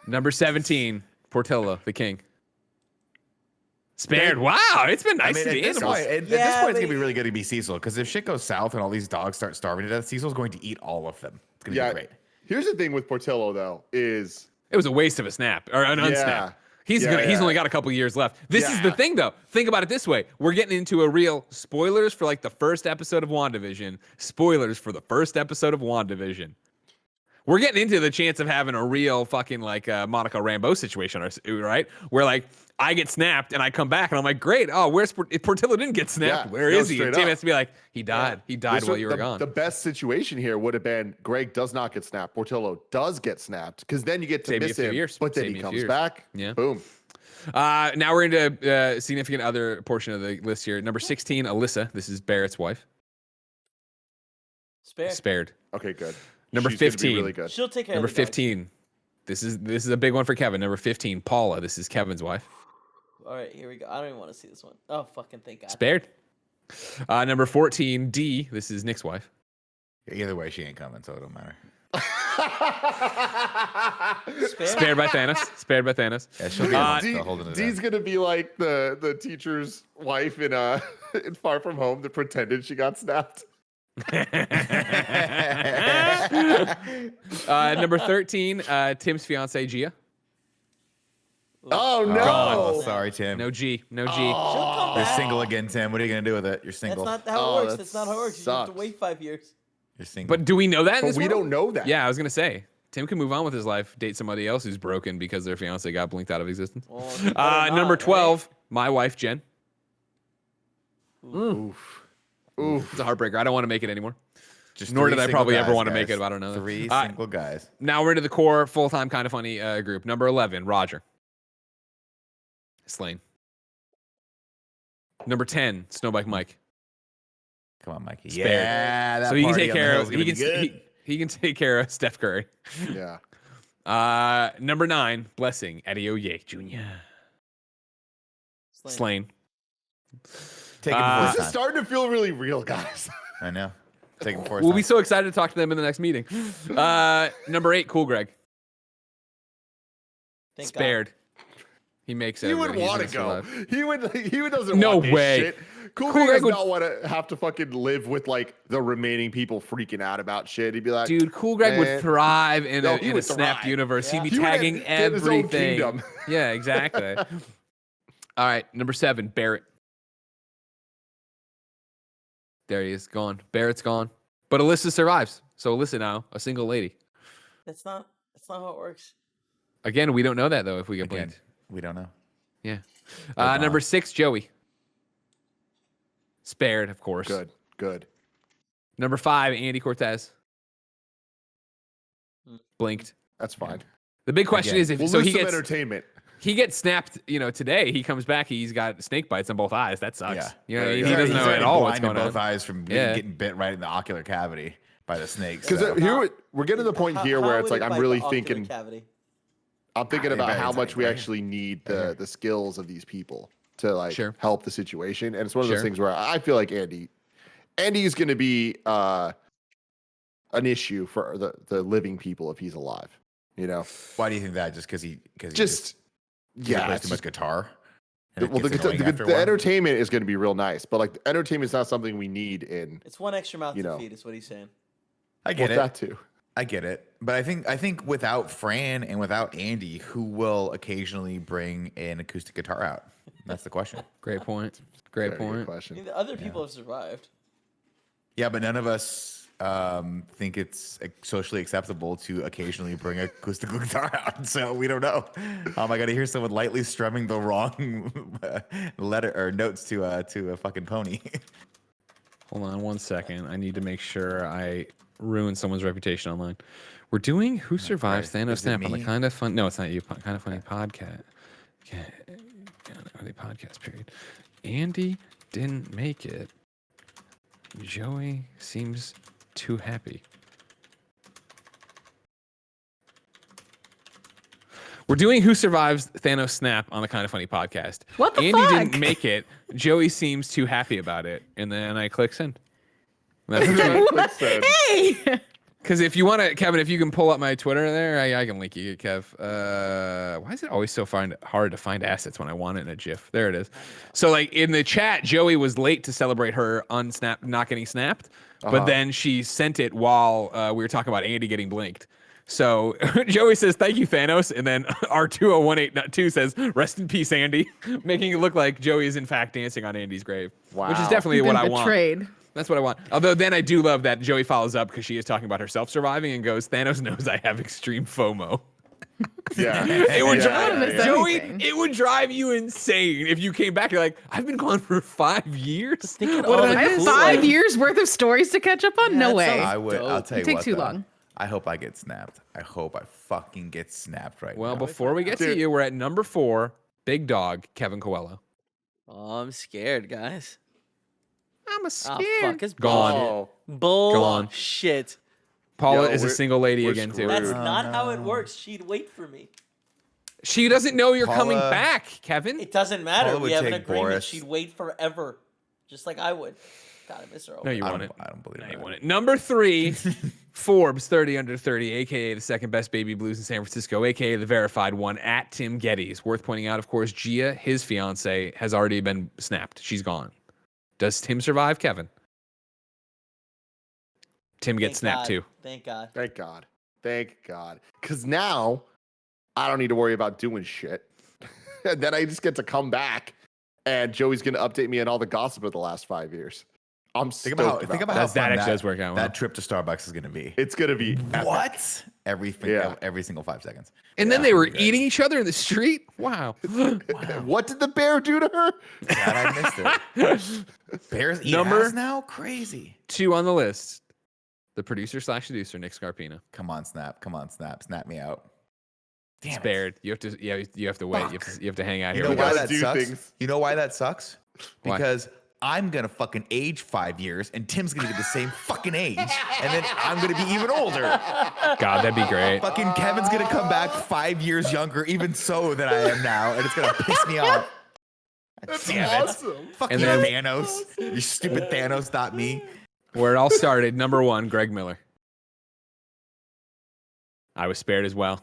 Number 17, Portillo, the king. Spared. Wow, it's been nice I mean, to at the this, animals. point, at this Yeah, point, it's but- gonna be really good to be Cecil because if shit goes south and all these dogs start starving to death, Cecil's going to eat all of them. It's gonna Yeah. be great. Here's the thing with Portillo though is It was a waste of a snap or an unsnap. Yeah. He's Yeah, he's yeah. only got a couple years left. This is the Yeah. thing though. Think about it this way. We're getting into a real spoilers for like the first episode of WandaVision. Spoilers for the first episode of WandaVision. We're getting into the chance of having a real fucking like Monica Rambeau situation, right? Where like I get snapped and I come back and I'm like, great. Oh, where's Portillo didn't get snapped? Yeah, Where no, is he? And straight Tim up. has to be like, he died. He died this while was- you were the, gone. The best situation here would have been Greg does not get snapped. Portillo does get snapped because then you get to Save me a miss few him, years. but then Save he me a comes few years. back. Yeah. Boom. Now we're into significant other portion of the list here. Number 16, Alyssa. This is Barrett's wife. Spared. Spared. Okay, good. Number She's gonna be 15. really good. She'll take care Number of the dogs. 15. This is a big one for Kevin. Number 15, Paula. This is Kevin's wife. All right, here we go. I don't even want to see this one. Oh, fucking thank God. Spared. Number 14, D. This is Nick's wife. Either way, she ain't coming, so it don't matter. Spared. Spared by Thanos. Spared by Thanos. Yeah, she'll be D, holding it D's in. gonna be like the teacher's wife in in Far From Home that pretended she got snapped. Number 13, Tim's fiance Gia. Oh no! Gone. Sorry, Tim. No G. No G. She'll come You're back. single again, Tim. What are you gonna do with it? You're That's single. not how Oh, it works. that That's not how it works. You have to sucks. wait 5 years. You're single. But do we know that? In But this we world? don't know that. Yeah, I was gonna say Tim can move on with his life, date somebody else who's broken because their fiance got blinked out of existence. Well, you better Number not, 12, my wife Jen. Oof. Oof. It's a heartbreaker. I don't want to make it anymore. Just Nor three did I single probably ever guys, want to make guys. it. I don't know. Three Uh, single guys. Now we're into the core full-time kind of funny group. Number 11, Roger. Slain. Number 10, Snowbike Mike. Come on, Mikey. Spared. Yeah, that So he can party take on the care hill of is gonna be good. he can take care of Steph Curry. Yeah. Number 9, Blessing, Eddie Oye Jr. Slain. Take him Uh, before This it's is time. starting to feel really real, guys. I know. Take him before it's We'll be time. so excited to talk to them in the next meeting. Number 8, Cool Greg. Thank God. Spared. He makes He would everybody. He's want to gonna go. survive. He would doesn't No want this way. shit. Cool Cool Greg Greg does would- not want to have to fucking live with like the remaining people freaking out about shit. He'd be like, Dude, Cool Greg would man. thrive in No, a, he in a would snapped thrive. universe. Yeah. He'd be He would tagging get his own everything. kingdom. Yeah, exactly. All right, number 7, Barrett. There he is, gone. Barrett's gone. But Alyssa survives. So Alyssa now, a single lady. That's not how it works. Again, we don't know that though if we get Again, blinked. we don't know. Yeah. gone. Number 6, Joey. Spared, of course. good. Number 5, Andy Cortez. Blinked. That's fine. The big question Again, is if We'll so lose he some gets entertainment. he gets snapped, today. He comes back, he's got snake bites on both eyes. That sucks. Yeah. You know, He's he doesn't already know at all what's blind in going both on. eyes from Yeah. getting bit right in the ocular cavity by the snakes. Because so. we're getting to the point How- here how where it's would like it I'm bite really the ocular thinking. cavity? I'm thinking about very how much we right? actually need the skills of these people to like Sure. help the situation. And it's one of those Sure. things where I feel like Andy is going to be an issue for the living people if he's alive. You know, Why do you think that? Just because he just he yeah, plays it's too much just- guitar. And it well, the, gets annoying after a the while? entertainment is going to be real nice, but like the entertainment is not something we need in. It's one extra mouth You to know. feed, is what he's saying. I get Well, it. that too. I get it. But I think without Fran and without Andy, who will occasionally bring an acoustic guitar out? That's the question. Great point. Great Very good point. I question. mean, the other people have survived. Yeah, but none of us think it's socially acceptable to occasionally bring an acoustic guitar out. So we don't know. I got to hear someone lightly strumming the wrong letter or notes to a fucking pony. Hold on 1 second. I need to make sure I ruin someone's reputation online. We're doing Who Survives Christ. Thanos Is it Snap on the me? Kind of Fun. No, it's not you. Kind of Funny podcast. The podcast period. Andy didn't make it. Joey seems too happy. We're doing Who Survives Thanos Snap on the Kind of Funny podcast. What the Andy fuck? didn't make it. Joey seems too happy about it. And then I click send. That's the tweet. Hey! Because if you want to, Kevin, if you can pull up my Twitter there, I can link you, Kev. Why is it always so hard to find assets when I want it in a GIF? There it is. So, like, in the chat, Joey was late to celebrate her not getting snapped, but then she sent it while we were talking about Andy getting blinked. So Joey says, "Thank you, Thanos," and then R2018.2 says, "Rest in peace, Andy," making it look like Joey is in fact dancing on Andy's grave, which is Wow. definitely You've what been I want. betrayed. That's what I want. Although then I do love that Joey follows up because she is talking about herself surviving and goes, "Thanos knows I have extreme FOMO." Yeah. It would I don't miss drive Joey. anything. It would drive you insane if you came back. You're like, "I've been gone for 5 years. Thinking What all did the I I have miss?" cool- 5 like- years worth of stories to catch up on? Yeah, No that way. sounds- I would. I'll dope. tell you Take what. too though. long. I hope I get snapped. I hope I fucking get snapped right Well, now. before we get to Dude. you, we're at number 4, Big Dog Kevin Coelho. Oh, I'm scared, guys. I'm a Oh, fuck. It's Gone. Oh, Gone. Bullshit. Paula Yo, is a we're- single lady we're again too. screwed. That's Oh, not how it works. She'd wait for me. She doesn't know you're coming Paula- back, Kevin. It doesn't matter. Paula We would have an take agreement. Boris. She'd wait forever, just like I would. God, I miss her. No, you I won don't, it. I don't believe No, that. you won it. Number 3, Forbes 30 under 30, aka the second best baby blues in San Francisco, aka the verified one at Tim Gettys. Worth pointing out, of course, Gia, his fiance, has already been snapped. She's gone. Does Tim survive, Kevin? Tim gets Thank snapped God. too. Thank God. thank God. Thank God. Because now I don't need to worry about doing shit. And then I just get to come back and Joey's going to update me on all the gossip of the last 5 years. I'm Think stoked about about how That fun actually does work out well. that trip to Starbucks is gonna be. It's going to be epic. What? Every single 5 seconds. And then they were Yeah. eating each other in the street. Wow. What did the bear do to her? God, I missed it. Bears eat Number- ass now? Crazy. 2 on the list. The producer/seducer, Nick Scarpino. Come on, Snap. Come on, Snap. Snap me out. Damn it. Spared. You have to. Yeah, you have to wait. You have to hang out You here. know We why got- gotta that do sucks? things. You know why that sucks? Why? Because I'm gonna fucking age 5 years, and Tim's gonna be the same fucking age, and then I'm gonna be even older. God, that'd be great. Fucking Kevin's gonna come back 5 years younger, even so than I am now, and it's gonna piss me off. Damn it! Fuck And you, then- Thanos. You stupid Thanos, not me. Where it all started, number 1, Greg Miller. I was spared as well.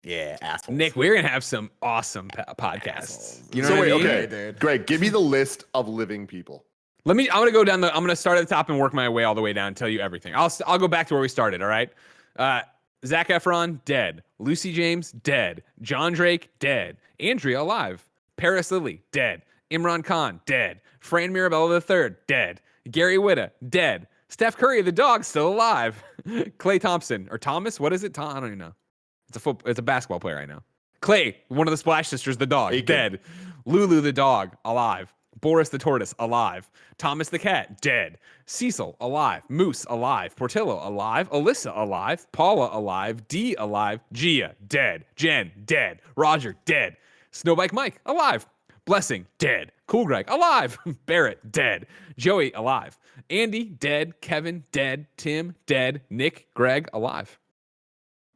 Yeah, asshole. Nick, we're gonna have some awesome podcasts. You know So what wait, I mean? okay. dude. Greg, give me the list of living people. I'm gonna go down I'm gonna start at the top and work my way all the way down and tell you everything. I'll go back to where we started. All right. Zac Efron dead. Lucy James dead. John Drake dead. Andrea alive. Paris Lilly dead. Imran Khan dead. Fran Mirabella III dead. Gary Whitta dead. Steph Curry the dog still alive. Klay Thompson or Thomas, what is it? I don't even know. It's a basketball player I know. Clay, one of the Splash Sisters, the dog, Aiken. dead. Lulu the dog, alive. Boris the tortoise, alive. Thomas the cat, dead. Cecil, alive. Moose, alive. Portillo, alive. Alyssa, alive. Paula, alive. Dee, alive. Gia, dead. Jen, dead. Roger, dead. Snowbike Mike, alive. Blessing, dead. Cool Greg, alive. Barrett, dead. Joey, alive. Andy, dead. Kevin, dead. Tim, dead. Nick, Greg, alive.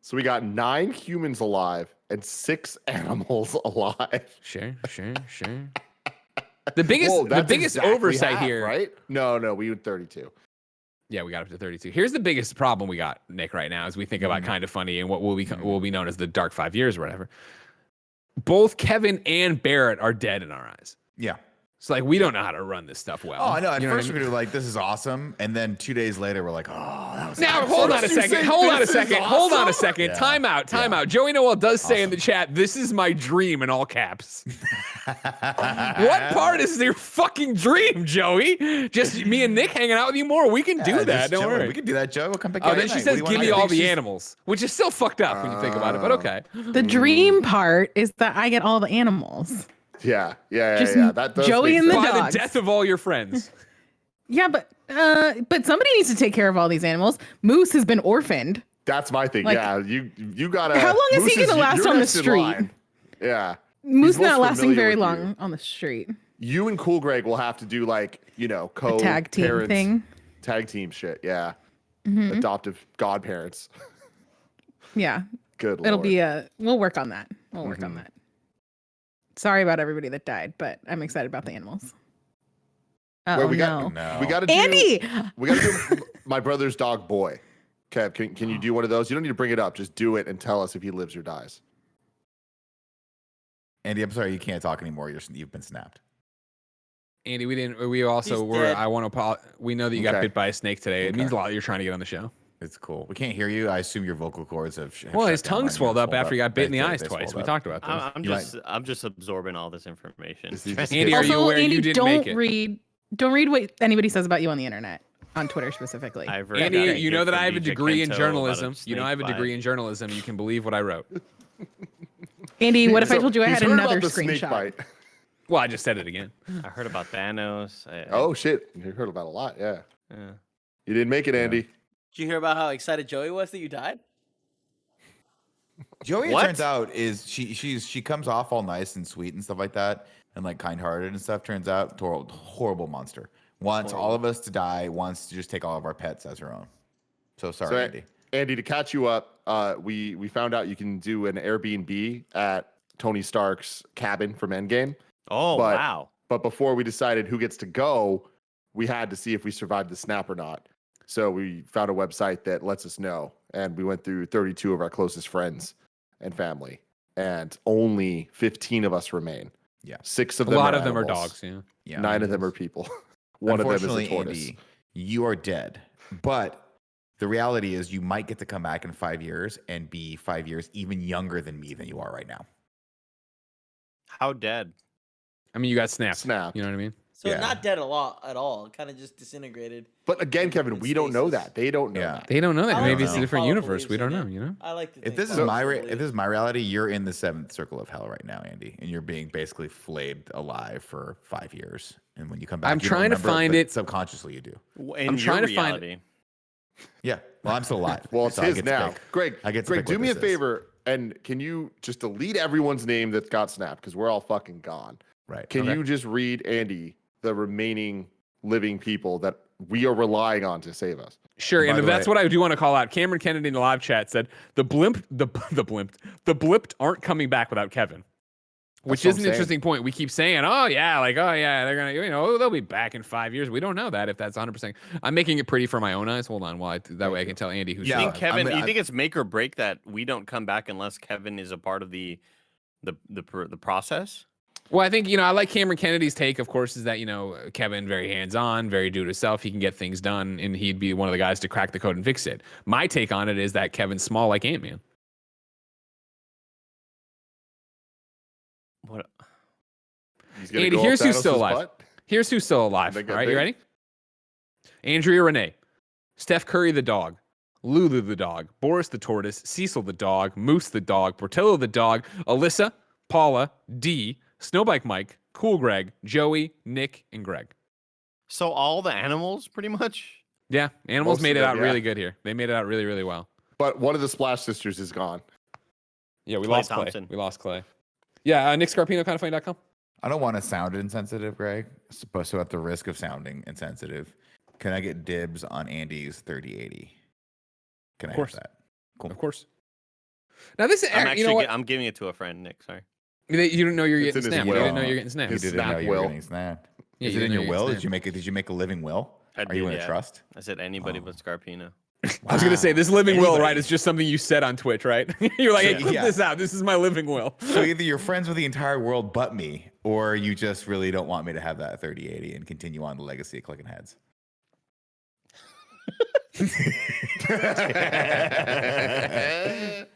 So we got 9 humans alive and 6 animals alive. Sure. The biggest, Whoa, the that's biggest exactly oversight half, here, right? No, we went 32. Yeah, we got up to 32. Here's the biggest problem we got, Nick, right now, as we think about Kind of Funny and what will be known as the Dark 5 Years or whatever. Both Kevin and Barrett are dead in our eyes. Yeah. So like we don't know how to run this stuff well. Oh, I know. At You know what first I mean? we were like, "This is awesome," and then 2 days later, we're like, "Oh, that was." Now, awesome. hold on a second. Hold on a second. Yeah. Time out. Yeah. Joey Noel does say in the chat, "This is my dream" in all caps. What part is your fucking dream, Joey? Just me and Nick hanging out with you more. We can do Yeah, that. just Don't chilling. worry. We can do that, Joe. We'll come pick you Oh, up then at she night. says, What do you "Give me wanna all do?" the animals," which is still fucked up when you think about it. But okay. The dream part is that I get all the animals. Yeah. Just That does Joey make and the sense. By dogs. the death of all your friends. Yeah, but somebody needs to take care of all these animals. Moose has been orphaned. That's my thing. Like, yeah, you gotta. how long is he Moose gonna last you're on the next in street? line. Yeah. Moose He's most not lasting familiar very with long you. on the street. You and Cool Greg will have to do like A tag team thing. tag team shit. Yeah, Mm-hmm. adoptive godparents. Yeah, Good lord. it'll be we'll work on that. We'll work on that. Sorry about everybody that died, but I'm excited about the animals. Wait, Oh we no, got we got to do Andy! we got to do my brother's dog Boy. Kev, can you do one of those? You don't need to bring it up. Just do it and tell us if he lives or dies. Andy, I'm sorry, you can't talk anymore. You've been snapped. Andy, we also He's were, dead. I want to, we know that you got Okay. bit by a snake today. It Okay. means a lot that you're trying to get on the show. It's cool. We can't hear you. I assume your vocal cords have. Well, shut his down. tongue Mine swelled have up after he got bit in the They- eyes they twice. swelled We up. talked about this. I'm just absorbing all this information. Is he just- Andy, are you Also, aware Andy, you didn't don't make it? don't read what anybody says about you on the internet, on Twitter specifically. I've read Andy, that you know gift that I from have a DJ degree in Kento about a journalism. You know I have a snake degree bite. in journalism. You can believe what I wrote. Andy, what if I So, told you I he's had heard another about the snake screenshot? bite. Well, I just said it again. I heard about Thanos. Oh shit, you heard about a lot. Yeah, Yeah. you didn't make it, Andy. Did you hear about how excited Joey was that you died? Joey, it What? turns out, is she comes off all nice and sweet and stuff like that, and like kind-hearted and stuff. Turns out, horrible monster. Wants all of us to die. Wants to just take all of our pets as her own. So sorry, So, Andy. Andy, to catch you up, we found out you can do an Airbnb at Tony Stark's cabin from Endgame. Oh But- wow. But before we decided who gets to go, we had to see if we survived the snap or not. So we found a website that lets us know, and we went through 32 of our closest friends and family, and only 15 of us remain. Yeah. 6 of A them. lot are of them are animals. dogs. Yeah. Yeah, 9 of them are people. One of them is a Unfortunately, tortoise. Andy, you are dead. But the reality is, you might get to come back in 5 years and be 5 years even younger than me than you are right now. How dead? I mean, you got snapped. Snapped. You know what I mean? So Yeah. not dead a lot at all. Kind of just disintegrated. But again, Kevin, we don't know Stasis. that. They don't know Yeah. that. They don't know that. I Maybe like it's to a think different Paula universe. We believes don't in know. it. You know? I like to. If think this is Paula my believes. if this is my reality, you're in the 7th circle of hell right now, Andy, and you're being basically flayed alive for 5 years. And when you come back, I'm you don't trying to remember find but it- subconsciously. You do. In I'm trying your to find- reality. Yeah. Well, I'm still alive. Well, it's so I his get to now. pick. Greg, I get to pick do what me a this is. favor, and can you just delete everyone's name that got snapped because we're all fucking gone. Right. Can Okay. you just read Andy the remaining living people that we are relying on to save us? Sure, By and the that's way- what I do want to call out. Cameron Kennedy in the live chat said the blipped aren't coming back without Kevin, which what is I'm an saying. interesting point. We keep saying, they're gonna, they'll be back in 5 years. We don't know that if that's 100%. I'm making it pretty for my own eyes. Hold on, that way I can tell Andy who's Yeah. Do you shot. think Kevin? I'm- Do you think it's make or break that we don't come back unless Kevin is a part of the process? Well, I think, I like Cameron Kennedy's take, of course, is that, Kevin, very hands-on, very do it himself. He can get things done, and he'd be one of the guys to crack the code and fix it. My take on it is that Kevin's small like Ant-Man. What? He's gonna Andy, go up here's who's Thanos' still alive. butt? Here's who's still alive. They All got right, you big. ready? Andrea Renee, Steph Curry the dog, Lulu the dog, Boris the tortoise, Cecil the dog, Moose the dog, Portillo the dog, Alyssa, Paula, D, Snowbike Mike, Cool Greg, Joey, Nick, and Greg. So all the animals, pretty much. Yeah, animals Most made of it them, out yeah. really good here. They made it out really, really well. But one of the Splash Sisters is gone. Yeah, we Clay lost Thompson. Clay. We lost Clay. Yeah, Nick Scarpino, kindoffunny.com. I don't want to sound insensitive, Greg. So at the risk of sounding insensitive, can I get dibs on Andy's 3080? Can I course. have that? Cool. Of course. Now this, I'm you know actually what? I'm giving it to a friend, Nick. Sorry. You don't know you're It's getting in his snapped. You will. didn't know you're getting snapped. You His didn't know snap you were will. getting snapped. Yeah, Is you it in didn't your know you're will? getting Did you make it? Did you make a living will? I Are you did, in a yeah. trust? I said anybody but Scarpino. I was gonna say this living will, right? Anybody. Is just something you said on Twitch, right? You're like, hey, clip Yeah. this out. This is my living will. So either you're friends with the entire world but me, or you just really don't want me to have that 3080 and continue on the legacy of clicking heads.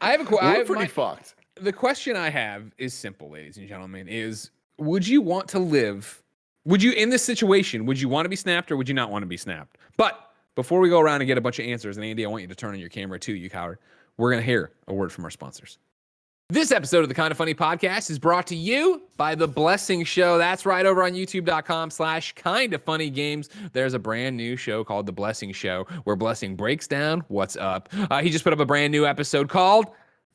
I have a We're pretty fucked. The question I have is simple, ladies and gentlemen, is would you want to live, would you, in this situation, would you want to be snapped or would you not want to be snapped? But before we go around and get a bunch of answers, and Andy, I want you to turn on your camera too, you coward, we're going to hear a word from our sponsors. This episode of the Kinda Funny podcast is brought to you by The Blessing Show. That's right, over on youtube.com/kindafunnygames. There's a brand new show called The Blessing Show where Blessing breaks down what's up. He just put up a brand new episode called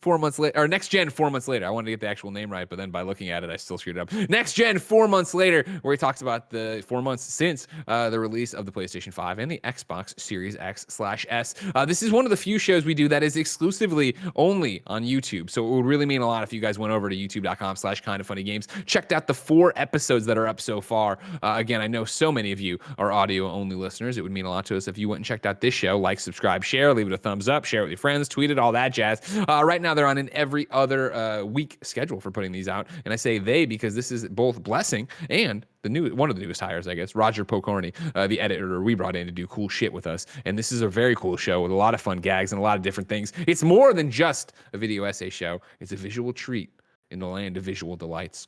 4 months later, or Next Gen 4 months later. I wanted to get the actual name right, but then by looking at it, I still screwed it up. Next Gen 4 months later, where he talks about the 4 months since the release of the PlayStation 5 and the Xbox Series X/S. This is one of the few shows we do that is exclusively only on YouTube. So it would really mean a lot if you guys went over to youtube.com/kindafunnygames, checked out the 4 episodes that are up so far. Again, I know so many of you are audio-only listeners. It would mean a lot to us if you went and checked out this show. Like, subscribe, share, leave it a thumbs up, share it with your friends, tweet it, all that jazz. Right now, they're on an every other week schedule for putting these out. And I say they because this is both Blessing and one of the newest hires, I guess, Roger Pokorny, the editor we brought in to do cool shit with us. And this is a very cool show with a lot of fun gags and a lot of different things. It's more than just a video essay show. It's a visual treat in the land of visual delights.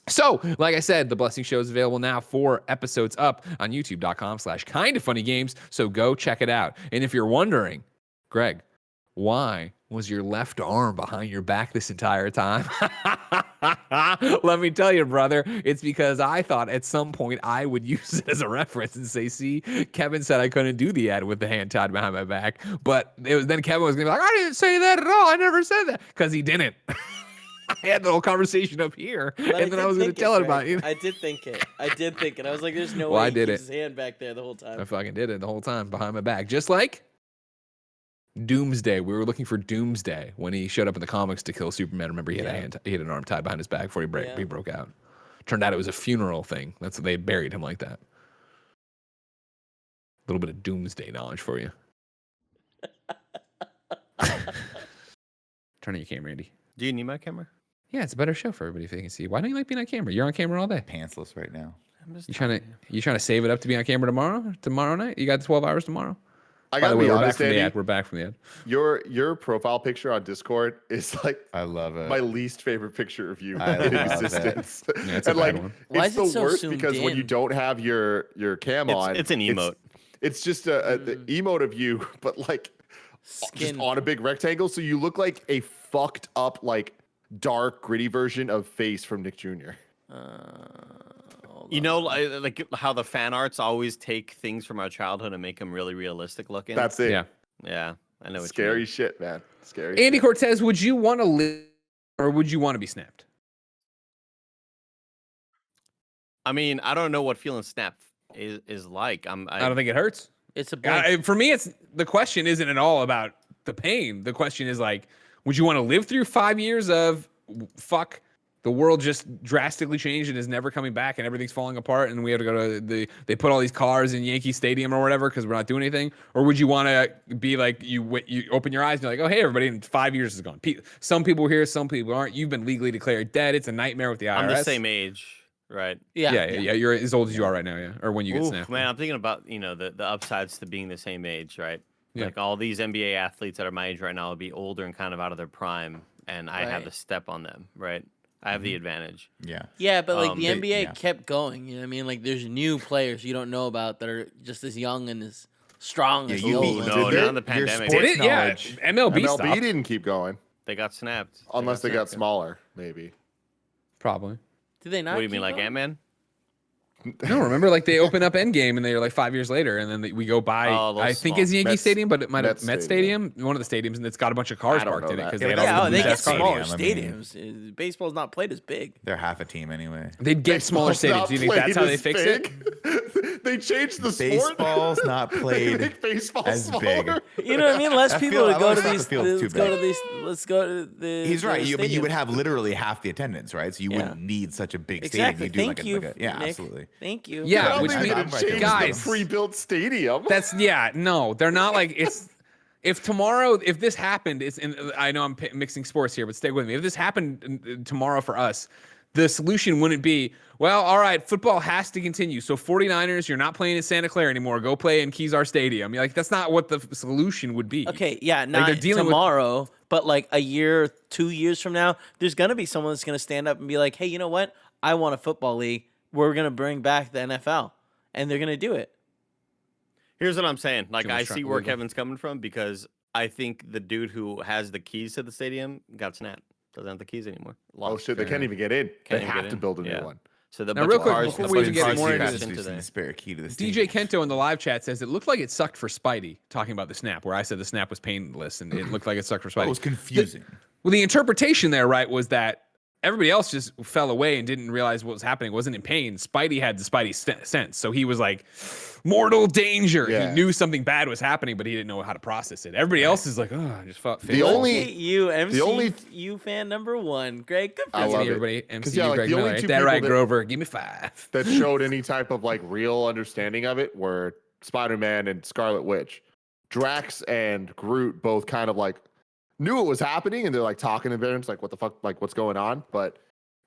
So, like I said, The Blessing Show is available now, 4 episodes up on youtube.com/kindafunnygames. So go check it out. And if you're wondering, Greg, why was your left arm behind your back this entire time? Let me tell you, brother, it's because I thought at some point I would use it as a reference and say, see, Kevin said I couldn't do the ad with the hand tied behind my back. But then Kevin was going to be like, I didn't say that at all. I never said that. Because he didn't. I had the whole conversation up here, But and then I was going to tell it about you. I did think it. I was like, there's no Well, way I he did keeps it. his hand back there the whole time. I fucking did it the whole time behind my back. Just like Doomsday. We were looking for Doomsday when he showed up in the comics to kill Superman. Remember, he had he had an arm tied behind his back before he broke out. Turned out it was a funeral thing. That's what they buried him like that. A little bit of Doomsday knowledge for you. Turn on your camera, Andy. Do you need my camera? Yeah, it's a better show for everybody if they can see. Why don't you like being on camera? You're on camera all day. Pantsless right now. I'm just You trying to save it up to be on camera tomorrow night? You got 12 hours tomorrow? I By the gotta way, be we're back honest, from the Andy. ad. We're back from the ad. Your profile picture on Discord is like I love it. my least favorite picture of you I in love it. existence. Yeah, it's a and bad like, one. Why it's is it the so worst zoomed because when you in? don't have your cam on, it's an emote. It's just the emote of you, but like just Skin. on a big rectangle, so you look like a fucked up, like dark, gritty version of Face from Nick Jr. You know, like how the fan arts always take things from our childhood and make them really realistic looking. That's it. Yeah. Yeah, I know. What Scary You mean. shit, man. Scary. Andy shit. Cortez, would you want to live or would you want to be snapped? I mean, I don't know what feeling snap is like. I don't think it hurts. It's a blank. For me, it's the question isn't at all about the pain. The question is like, would you want to live through 5 years of fuck? The world just drastically changed and is never coming back, and everything's falling apart, and we have to go to they put all these cars in Yankee Stadium or whatever because we're not doing anything. Or would you want to be like you open your eyes and you're like, oh hey everybody, and 5 years is gone. Some people are here, some people aren't. You've been legally declared dead. It's a nightmare with the IRS. I'm the same age, right? Yeah. You're as old as you are right now, yeah. Or when you get Oof, snapped. man, I'm thinking about the upsides to being the same age, right? Yeah. Like all these NBA athletes that are my age right now will be older and kind of out of their prime, and I have Right. the step on them, right? I have the advantage. Yeah. Yeah, but like the they- NBA yeah. kept going. You know what I mean? Like there's new players you don't know about that are just as young and as strong as Yeah, the you- old Ooh, ones. no, Did not they? in the Your pandemic. sports Did it? Yeah. knowledge. MLB MLB stopped. didn't keep going They got snapped. unless they got snapped. smaller, maybe. Probably. Did they not? What do you mean, keep like going? Ant-Man? No, remember, like they open up Endgame and they're like 5 years later, and then we go by. Oh, those I think small it's Yankee Mets- Stadium, but it might have Mets Met Stadium, one of the stadiums, and it's got a bunch of cars I don't parked know in it that. because Yeah, they but had that's all the the they big get ass stadium. cars. smaller I mean- stadiums. Baseball's not played as big. They're half a team anyway. They'd get smaller stadiums. Do you think that's how they fix it? They changed the sport. Baseball's not They played make baseball as big. smaller. You know what I mean? Less I people feel- to I've go to always thought these. the field's too Let's go to big. these. Let's go to the. He's right. the But you would stadiums. have literally half the attendance, right? So you Yeah. wouldn't need such a big Exactly. stadium. Thank you. Yeah, Nick. absolutely. Thank you. Yeah, How which they means- gonna I'm right there change with Guys. the pre-built stadium. That's no, they're not like it's. If tomorrow, if this happened, it's. And I know I'm mixing sports here, but stay with me. If this happened tomorrow for us, the solution wouldn't be, well, all right, football has to continue. So 49ers, you're not playing in Santa Clara anymore. Go play in Kezar Stadium. You're like, that's not what the solution would be. Okay, yeah, they're not dealing with- tomorrow, but like a year, 2 years from now, there's gonna be someone that's gonna stand up and be like, "Hey, you know what? I want a football league. We're gonna bring back the NFL," and they're gonna do it. Here's what I'm saying. Like, Too much I see where legal. Kevin's coming from because I think the dude who has the keys to the stadium got snapped. Doesn't have the keys anymore. Oh Lost. shit! They can't even get in. Can't They even have get to in. build a Yeah. new one. So the Now, bunch real of quick, cars, before a we bunch even of get cars more you into got this, into We've seen there. the spare key to this. DJ Kento in the live chat says it looked like it sucked for Spidey, talking about the snap, where I said the snap was painless and it looked like it sucked for Spidey. It was confusing. Well, the interpretation there, right, was that everybody else just fell away and didn't realize what was happening, wasn't in pain. Spidey had the Spidey sense. So he was like, mortal danger. Yeah. He knew something bad was happening, but he didn't know how to process it. Everybody else is like, oh, I just felt The only- You, only- MCU fan number one, Greg. Good for I you. love it. everybody. 'Cause, MCU, yeah, like, Greg the only Miller. two Ain't that right, people that- Grover? Give me 5. That showed any type of like real understanding of it were Spider-Man and Scarlet Witch. Drax and Groot both kind of like knew it was happening, and they're like talking to them. It's like, what the fuck? Like, what's going on? But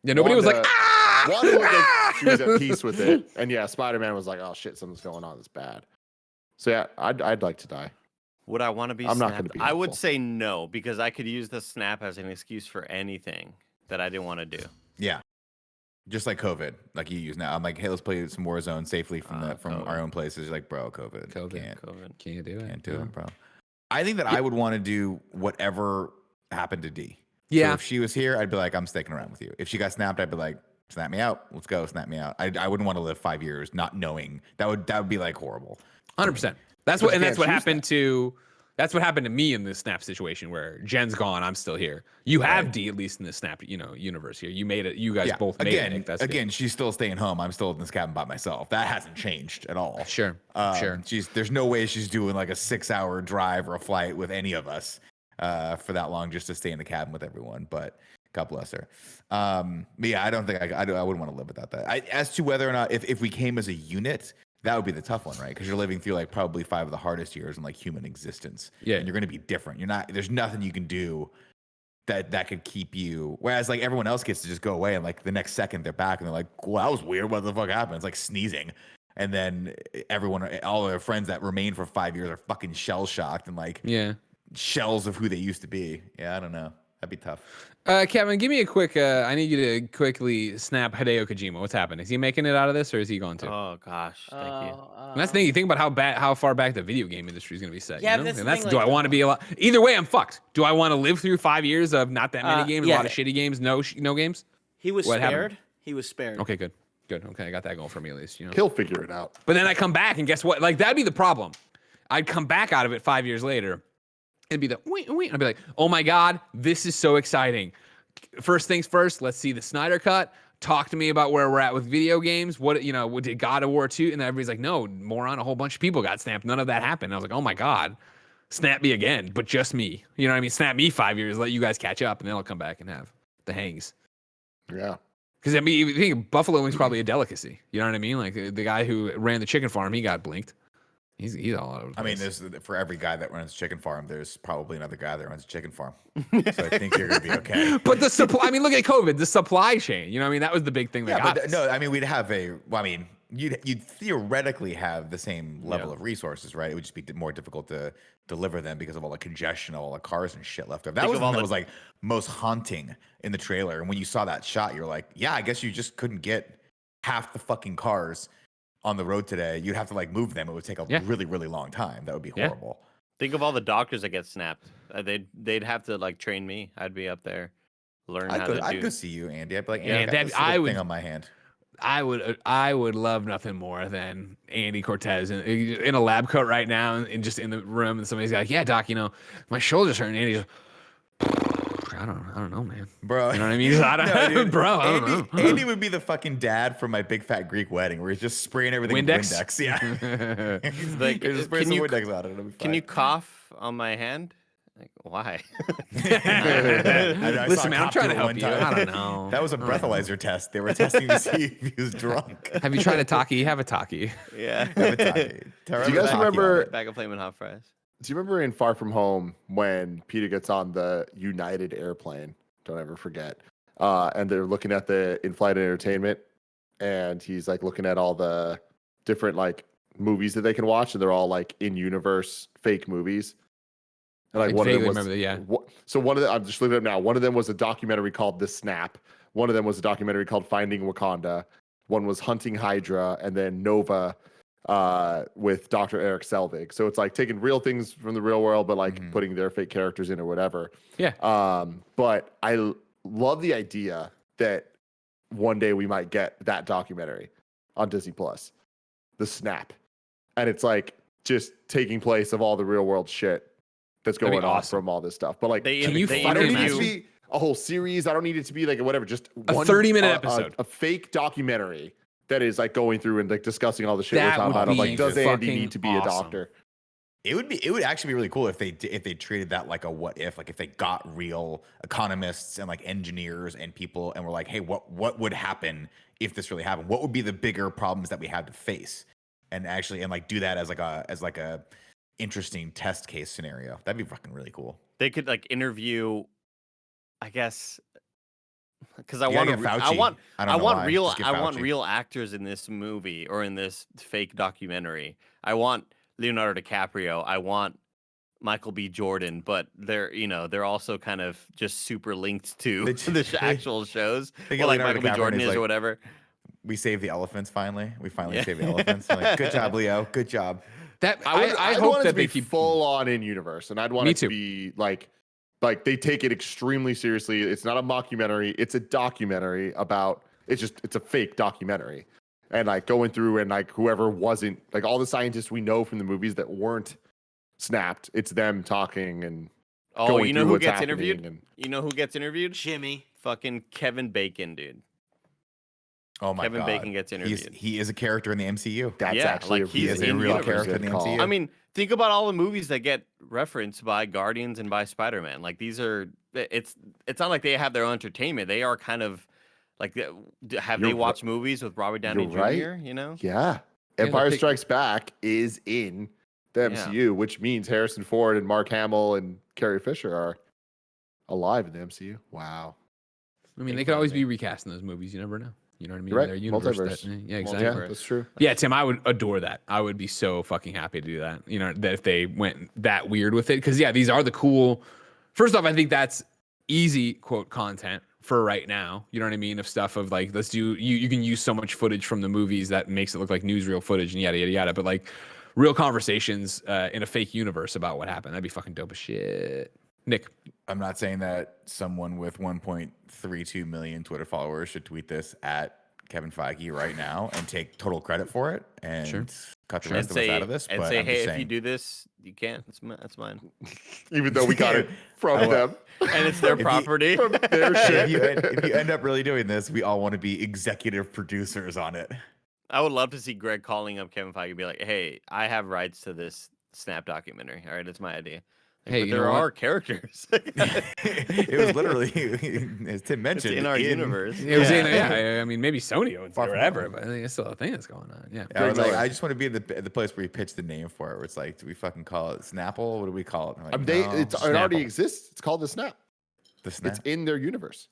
Yeah, nobody was like, Wanda- ah! Wanda was like, she was at peace with it, and yeah, Spider-Man was like, oh shit, something's going on. It's bad. So yeah, I'd like to die. Would I want to be I'm not snapped? gonna be I would helpful. say no, because I could use the snap as an excuse for anything that I didn't want to do. Yeah. Just like COVID, like you use now. I'm like, hey, let's play some Warzone safely from COVID. our own places. You're like, bro, COVID. Can't Can't do it. can't do it, bro. I think that I would want to do whatever happened to D. Yeah. So if she was here, I'd be like, I'm sticking around with you. If she got snapped, I'd be like, snap me out. Let's go. Snap me out. I wouldn't want to live 5 years not knowing. That would be like horrible. 100%. That's But what, you and that's can't what choose happened to. That's what happened to me in this snap situation where Jen's gone, I'm still here. You have Right. D at least in the snap, universe here. You made it. You guys Yeah. both made Again, it. Nick. That's good. again, she's still staying home. I'm still in this cabin by myself. That hasn't changed at all. Sure. Sure. There's no way she's doing like a 6-hour drive or a flight with any of us for that long just to stay in the cabin with everyone. But God bless her. But yeah, I don't think I wouldn't want to live without that. As to whether or not if we came as a unit, that would be the tough one, right? Because you're living through like probably 5 of the hardest years in like human existence. Yeah. And you're going to be different. There's nothing you can do that could keep you. Whereas like everyone else gets to just go away and like the next second they're back and they're like, well, that was weird. What the fuck happened? It's like sneezing. And then all their friends that remained for 5 years are fucking shell shocked and like Yeah. shells of who they used to be. Yeah, I don't know. That'd be tough. Kevin, give me a quick. I need you to quickly snap Hideo Kojima. What's happening? Is he making it out of this, or is he going to? Oh gosh, thank you. And that's the thing. You think about how far back the video game industry is going to be set. Yeah, you know? that's And the that's thing, do like, I want to be a lot? Either way, I'm fucked. Do I want to live through 5 years of not that many games, a yeah. lot of shitty games, no games? He was What spared. happened? He was spared. Okay, good. Okay, I got that going for me at least. He'll figure it out. But then I come back, and guess what? Like that'd be the problem. I'd come back out of it 5 years later. It'd be the wait. I'd be like, oh my god, this is so exciting. First things first, let's see the Snyder Cut. Talk to me about where we're at with video games. What did God of War 2? And then everybody's like, no, moron, a whole bunch of people got snapped. None of that happened. I was like, oh my God, snap me again, but just me. You know what I mean? Snap me 5 years, let you guys catch up, and then I'll come back and have the hangs. Yeah. Because I mean, you think buffalo wings probably a delicacy. You know what I mean? Like the guy who ran the chicken farm, he got blinked. He's all over the I mean, place. there's for every guy that runs a chicken farm, there's probably another guy that runs a chicken farm. So I think you're gonna be okay. But the supply, I mean, look at COVID, the supply chain. You know what I mean? That was the big thing that Yeah, got but us. no, I mean, we'd have you'd theoretically have the same level of resources, right? It would just be more difficult to deliver them because of all the congestion, all the cars and shit left over. That Think was of the all thing that the- was like most haunting in the trailer. And when you saw that shot, you're like, yeah, I guess you just couldn't get half the fucking cars on the road today. You'd have to like move them. It would take a Yeah. really, really long time. That would be Yeah. horrible. Think of all the doctors that get snapped. They'd have to like train me. I'd be up there, learn how to I'd do. go see you, Andy. I'd be like, Yeah, Andy, I got that- this little I would- thing on my hand. I would love nothing more than Andy Cortez in a lab coat right now and just in the room, and somebody's like, "Yeah, doc, my shoulder's hurting." Andy's I don't know, man. Bro. You know what I mean? I don't, No, dude. bro, I don't know. Andy would be the fucking dad from My Big Fat Greek Wedding, where he's just spraying everything with Windex? Windex. Yeah. He's Like, just spraying can some you- Windex on it. It'll be Can you fine. cough on my hand? Like, why? I saw Listen, a man, I'm cop trying do to it help one you. time. I don't know. That was a breathalyzer test. They were testing to see if he was drunk. Have you tried a Taki? Have a Taki. Yeah. Do you guys remember- Bag of flaming hot fries. Do you remember in Far From Home when Peter gets on the United airplane? Don't ever forget. And they're looking at the in-flight entertainment, and he's like looking at all the different like movies that they can watch, and they're all like in-universe fake movies. And like I one of them vaguely was, remember that, yeah. So one of the, I'm just looking at it now. One of them was a documentary called The Snap. One of them was a documentary called Finding Wakanda. One was Hunting Hydra, and then Nova with Dr. Eric Selvig. So it's like taking real things from the real world, but like putting their fake characters in or whatever. Yeah. But I love the idea that one day we might get that documentary on Disney Plus, The Snap, and it's like just taking place of all the real world shit that's That'd be going on awesome. from all this stuff. But like, They, Can you they I don't need it to interview- be a whole series. I don't need it to be like whatever. Just A one 30-minute episode. a fake documentary that is like going through and like discussing all the shit we're That talking would about. Of, be like, does Andy fucking need to be a awesome. doctor? It would actually be really cool if they treated that like a what if, like if they got real economists and like engineers and people and were like, hey, what would happen if this really happened? What would be the bigger problems that we have to face? And actually like do that as like a interesting test case scenario. That'd be fucking really cool. They could like interview, I guess, because I You want gotta get I Fauci. want I don't know why. real Just get I want Fauci. real actors in this movie or in this fake documentary. I want Leonardo DiCaprio. I want Michael B. Jordan, but they're also kind of just super linked to the actual shows. They Or get like Leonardo Michael B. DiCaprio Jordan and he's is or like, whatever. We saved the elephants finally. We finally Yeah. saved the elephants. Like, good job, Leo. Good job. That I'd hope want it that to be they keep full on in universe, and I'd want Me it to too. be like they take it extremely seriously. It's not a mockumentary; it's a documentary about. It's a fake documentary, and like going through and like whoever wasn't like all the scientists we know from the movies that weren't snapped. It's them talking and Oh, going you know through who what's gets happening interviewed? and- You know who gets interviewed? Jimmy. Fucking Kevin Bacon, dude. Oh my Kevin god. Bacon gets interviewed. He is a character in the MCU. That's Yeah, actually like, he's really in good universe. character in the call. MCU. I mean, think about all the movies that get referenced by Guardians and by Spider-Man. Like these are, it's not like they have their own entertainment. They are kind of like, have they You're watched movies with Robert Downey You're Jr.? right. You know? Yeah. Yeah, Empire they- Strikes Back is in the Yeah. MCU, which means Harrison Ford and Mark Hamill and Carrie Fisher are alive in the MCU. Wow. I mean, they could always be recast in those movies. You never know. You know what I mean? You're right. Their universe. Multiverse. Yeah, Yeah, exactly. that's true. Yeah, Tim, I would adore that. I would be so fucking happy to do that. You know, that if they went that weird with it. Because, yeah, these are the cool. First off, I think that's easy, quote, content for right now. You know what I mean? Of stuff of like, let's do, you can use so much footage from the movies that makes it look like newsreel footage and yada, yada, yada. But like real conversations in a fake universe about what happened. That'd be fucking dope as shit. Nick. I'm not saying that someone with 1.32 million Twitter followers should tweet this at Kevin Feige right now and take total credit for it and Sure. cut the And rest of us say, out of this. and But say, I'm hey, just if saying, you do this, you can't. That's mine. Even though we got it from I wa- them. And it's their If you- property. From their shit. if you end up really doing this, we all want to be executive producers on it. I would love to see Greg calling up Kevin Feige and be like, hey, I have rights to this Snap documentary. All right, it's my idea. Like, Hey, but you know there what? are characters. It was literally, as Tim It's mentioned, in our universe. It was I mean, maybe Sony owns it Far or from whatever, home. but I think it's still a thing that's going on. Yeah. I was Greg like, Miller. I just want to be at the place where you pitch the name for it. Where it's like, do we fucking call it Snapple? What do we call it? I'm like, no, It already Snapple. exists. It's called the Snap. the Snap. It's in their universe.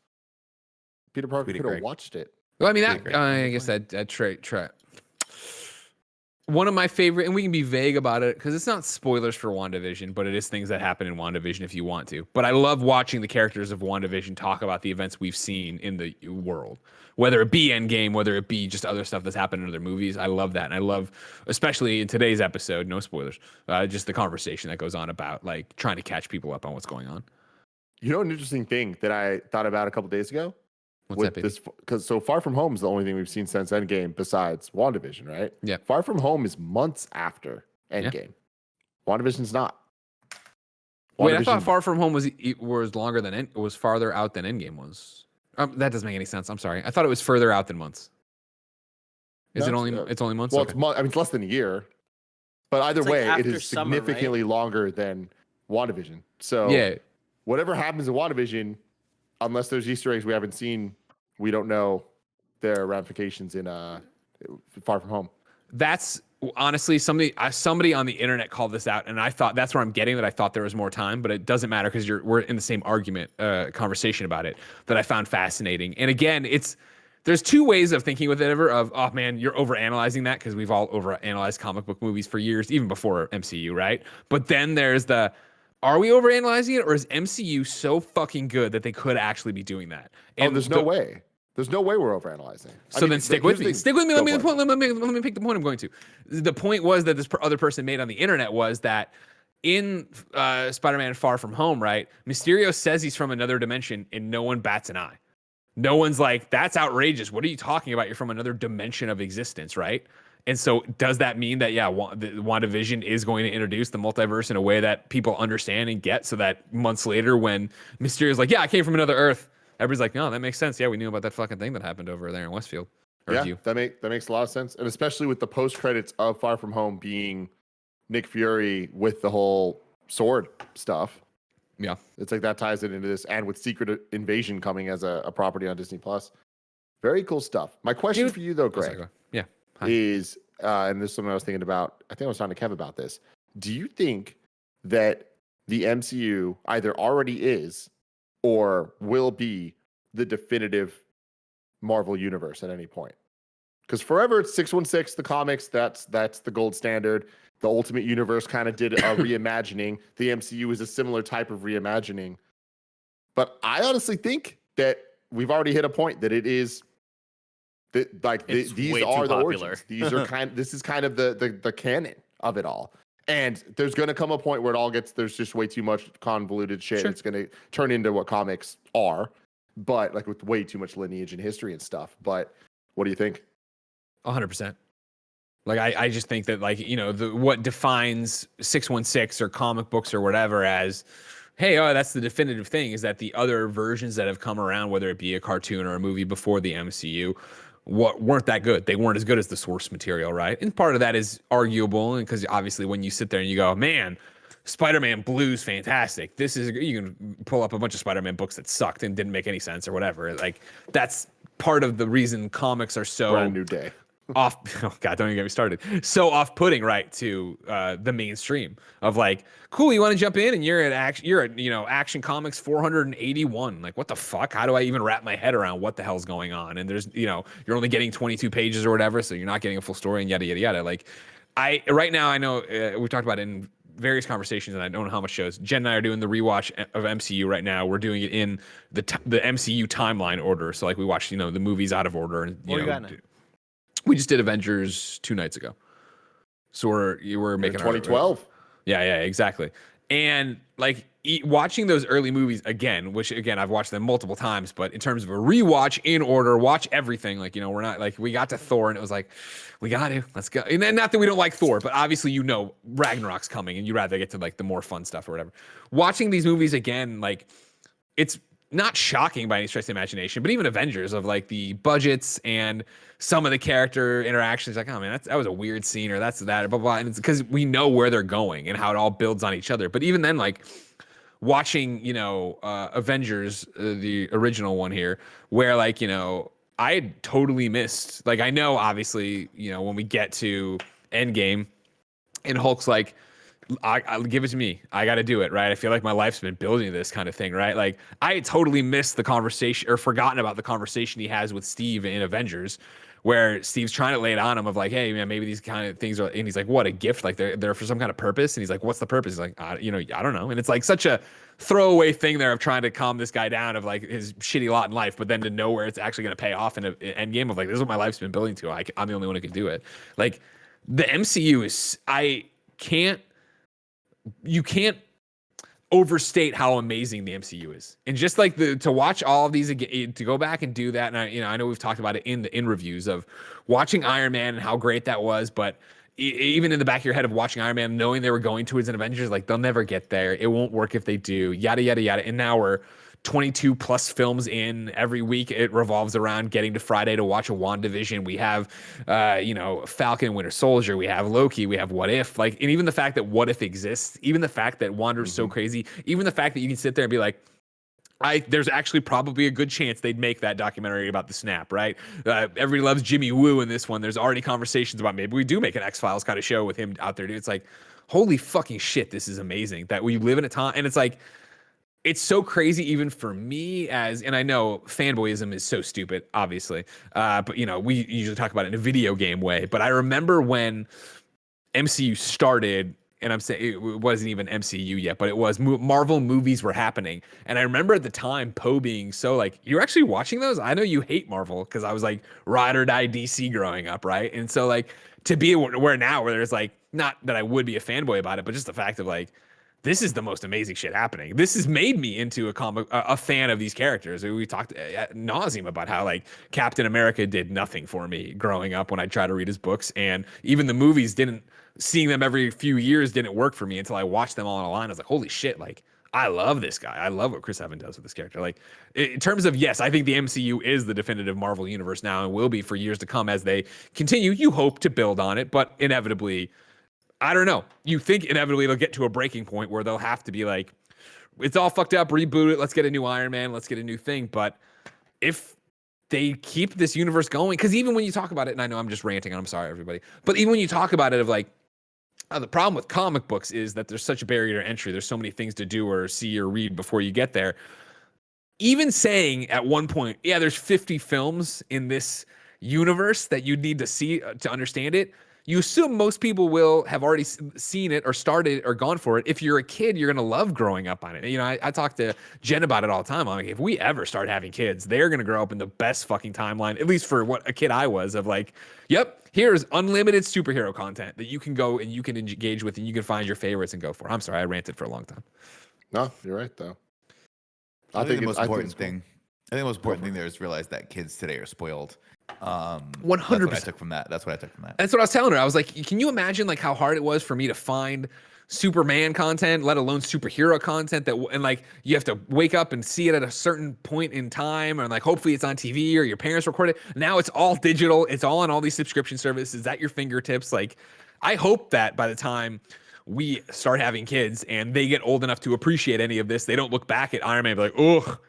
Peter Parker Tweet it, could have Greg. watched it. Well, I mean, Pretty that great. I guess that trait. One of my favorite, and we can be vague about it because it's not spoilers for WandaVision, but it is things that happen in WandaVision if you want to. But I love watching the characters of WandaVision talk about the events we've seen in the world, whether it be Endgame, whether it be just other stuff that's happened in other movies. I love that. And I love, especially in today's episode, no spoilers, just the conversation that goes on about like trying to catch people up on what's going on. You know, an interesting thing that I thought about a couple days ago What's with that, baby? this, because so Far From Home is the only thing we've seen since Endgame besides WandaVision, right? Yeah. Far From Home is months after Endgame. WandaVision's not. Wait, I thought WandaVision- Far From Home was longer than was farther out than Endgame was. That doesn't make any sense. I'm sorry. I thought it was further out than months. Is No, it only? It's only months. Well, Okay. I mean, it's less than a year. But either It's like way, it after is summer, right? significantly longer than WandaVision. So Yeah. whatever happens in WandaVision, unless there's Easter eggs we haven't seen, we don't know their ramifications in Far From Home. That's honestly somebody on the internet called this out, and I thought that's where I'm getting that. I thought there was more time, but it doesn't matter because we're in the same argument conversation about it that I found fascinating. And again, there's two ways of thinking with it ever of, oh man, you're overanalyzing that because we've all overanalyzed comic book movies for years, even before MCU, right? But then there's are we overanalyzing it, or is MCU so fucking good that they could actually be doing that? And There's no way. There's no way we're overanalyzing. So then stick with me. Stick with me. Let me pick the point I'm going to. The point was that this other person made on the internet was that in Spider-Man Far From Home, right? Mysterio says he's from another dimension and no one bats an eye. No one's like, that's outrageous. What are you talking about? You're from another dimension of existence, right? And so does that mean that, WandaVision is going to introduce the multiverse in a way that people understand and get so that months later when Mysterio's like, yeah, I came from another Earth, everybody's like, no, that makes sense. Yeah, we knew about that fucking thing that happened over there in Westfield. Yeah, that makes a lot of sense. And especially with the post-credits of Far From Home being Nick Fury with the whole sword stuff. Yeah. It's like that ties it into this, and with Secret Invasion coming as a property on Disney Plus. Very cool stuff. My question for you though, Greg, is, and this is something I was thinking about, I think I was talking to Kev about this. Do you think that the MCU either already is or will be the definitive Marvel universe at any point? Because forever it's 616, the comics, that's the gold standard. The Ultimate Universe kind of did a reimagining. The MCU is a similar type of reimagining. But I honestly think that we've already hit a point that it is these are the origins. These are this is kind of the canon of it all. And there's going to come a point where it all there's just way too much convoluted shit. Sure. It's going to turn into what comics are, but like with way too much lineage and history and stuff. But what do you think? 100%. Like, I just think that, like, what defines 616 or comic books or whatever as, hey, that's the definitive thing, is that the other versions that have come around, whether it be a cartoon or a movie before the MCU, weren't that good. They weren't as good as the source material, right? And part of that is arguable, and because obviously when you sit there and you go, man, Spider-Man Blue's fantastic. You can pull up a bunch of Spider-Man books that sucked and didn't make any sense or whatever. Like, that's part of the reason comics are so Brand new day. Oh God, don't even get me started. So off-putting, right, to the mainstream of like, cool, you want to jump in and you're at Action Comics 481. Like, what the fuck? How do I even wrap my head around what the hell's going on? And there's, you're only getting 22 pages or whatever, so you're not getting a full story and yada yada yada. Like, right now I know we've talked about it in various conversations, and I don't know how much shows. Jen and I are doing the rewatch of MCU right now. We're doing it in the MCU timeline order. So like we watched, the movies out of order, and What do you got now? We just did Avengers 2 nights ago. So we're making 2012. Yeah, exactly. And like watching those early movies again, which again, I've watched them multiple times, but in terms of a rewatch in order, watch everything. Like, we're not like, we got to Thor and it was like, we got to, let's go. And then not that we don't like Thor, but obviously, Ragnarok's coming and you'd rather get to like the more fun stuff or whatever. Watching these movies again, like it's not shocking by any stretch of the imagination, but even Avengers, of like the budgets and some of the character interactions, like, oh man, that was a weird scene, or that's that, blah, blah. And it's because we know where they're going and how it all builds on each other. But even then, like watching, Avengers, the original one here, where like, I had totally missed, like, I know obviously, when we get to Endgame and Hulk's like, I'll give it to me. I got to do it, right? I feel like my life's been building this kind of thing, right? Like, I had totally missed the conversation or forgotten about the conversation he has with Steve in Avengers, where Steve's trying to lay it on him of like, hey, man, maybe these kind of things are, and he's like, what, a gift? Like they're for some kind of purpose? And he's like, what's the purpose? He's like, I don't know. And it's like such a throwaway thing there of trying to calm this guy down of like his shitty lot in life, but then to know where it's actually going to pay off in an end game of like, this is what my life's been building to. I'm the only one who can do it. Like, the MCU is, overstate how amazing the MCU is. And just like to watch all of these again, to go back and do that. And I know we've talked about it in reviews of watching Iron Man and how great that was, but even in the back of your head of watching Iron Man, knowing they were going towards an Avengers, like they'll never get there. It won't work if they do, yada, yada, yada. And now we're 22 plus films in. Every week it revolves around getting to Friday to watch a WandaVision. We have, Falcon and Winter Soldier. We have Loki. We have What If. Like, and even the fact that What If exists, even the fact that Wanda's so crazy, even the fact that you can sit there and be like, there's actually probably a good chance they'd make that documentary about the snap, right? Everybody loves Jimmy Woo in this one. There's already conversations about maybe we do make an X-Files kind of show with him out there, dude. It's like, holy fucking shit, this is amazing that we live in a time. And it's like, it's so crazy even for me and I know fanboyism is so stupid, obviously. But we usually talk about it in a video game way. But I remember when MCU started, and I'm saying it wasn't even MCU yet, but it was Marvel movies were happening. And I remember at the time Poe being so like, you're actually watching those? I know you hate Marvel, because I was like ride or die DC growing up, right? And so like to be where there's like, not that I would be a fanboy about it, but just the fact of like, this is the most amazing shit happening. This has made me into a fan of these characters. We talked ad nauseum about how like Captain America did nothing for me growing up when I tried to read his books, and even the movies seeing them every few years didn't work for me until I watched them all in a line. I was like, holy shit, like I love this guy. I love what Chris Evans does with this character. Like in terms of, yes, I think the MCU is the definitive Marvel universe now and will be for years to come as they continue. You hope to build on it, but inevitably, I don't know. You think inevitably it'll get to a breaking point where they'll have to be like, it's all fucked up, reboot it, let's get a new Iron Man, let's get a new thing. But if they keep this universe going, because even when you talk about it, and I know I'm just ranting, and I'm sorry, everybody, but even when you talk about it of like, the problem with comic books is that there's such a barrier to entry. There's so many things to do or see or read before you get there. Even saying at one point, yeah, there's 50 films in this universe that you'd need to see to understand it. You assume most people will have already seen it or started or gone for it. If you're a kid, you're going to love growing up on it. I talk to Jen about it all the time. I'm like, if we ever start having kids, they're going to grow up in the best fucking timeline, at least for what a kid I was, of like, yep, here's unlimited superhero content that you can go and you can engage with and you can find your favorites and go for. I'm sorry, I ranted for a long time. No, you're right, though. I think the most important thing there is realize that kids today are spoiled. 100%. That's what I took from that. That's what I was telling her. I was like, can you imagine like how hard it was for me to find Superman content, let alone superhero content and like you have to wake up and see it at a certain point in time, and like hopefully it's on TV or your parents record it. Now it's all digital. It's all on all these subscription services at your fingertips. Like I hope that by the time we start having kids and they get old enough to appreciate any of this, they don't look back at Iron Man and be like, ugh,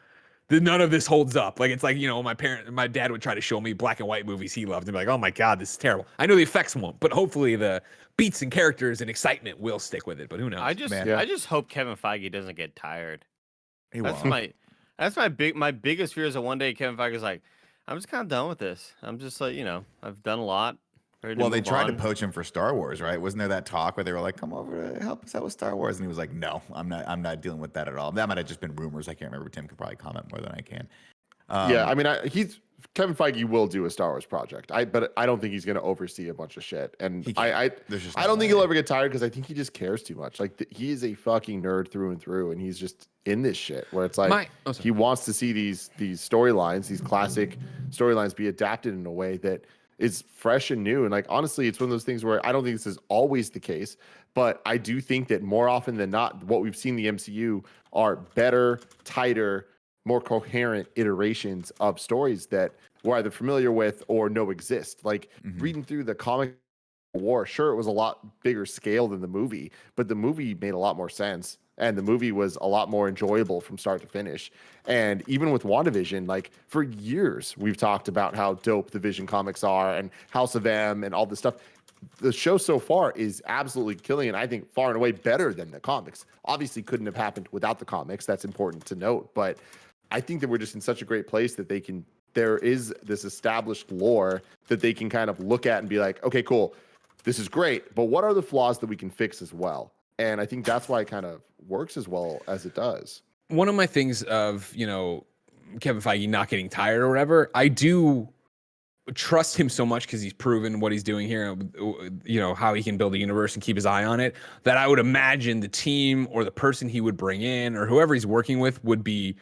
none of this holds up. Like, it's like, my dad would try to show me black and white movies he loved and be like, oh my God, this is terrible. I know the effects won't, but hopefully the beats and characters and excitement will stick with it, but who knows? I just hope Kevin Feige doesn't get tired. He That's won't. my biggest fear is that one day Kevin Feige's like, I'm just kind of done with this. I'm just like, I've done a lot. Well, they tried to poach him for Star Wars, right? Wasn't there that talk where they were like, come over to help us out with Star Wars? And he was like, no, I'm not dealing with that at all. That might have just been rumors. I can't remember. Tim could probably comment more than I can. Yeah, I mean, Kevin Feige will do a Star Wars project. But I don't think he's going to oversee a bunch of shit. And I don't think he'll ever get tired, because I think he just cares too much. Like he is a fucking nerd through and through, and he's just in this shit where it's like he wants to see these storylines, these classic storylines, be adapted in a way that is fresh and new. And like, honestly, it's one of those things where I don't think this is always the case, but I do think that more often than not, what we've seen in the MCU are better, tighter, more coherent iterations of stories that we're either familiar with or know exist. Like reading through the comic War, sure, it was a lot bigger scale than the movie, but the movie made a lot more sense. And the movie was a lot more enjoyable from start to finish. And even with WandaVision, like for years, we've talked about how dope the Vision comics are and House of M and all this stuff. The show so far is absolutely killing, and I think far and away better than the comics. Obviously couldn't have happened without the comics. That's important to note. But I think that we're just in such a great place that there is this established lore that they can kind of look at and be like, okay, cool, this is great, but what are the flaws that we can fix as well? And I think that's why it kind of works as well as it does. One of my things of, Kevin Feige not getting tired or whatever, I do trust him so much because he's proven what he's doing here, you know, how he can build a universe and keep his eye on it, that I would imagine the team or the person he would bring in or whoever he's working with would be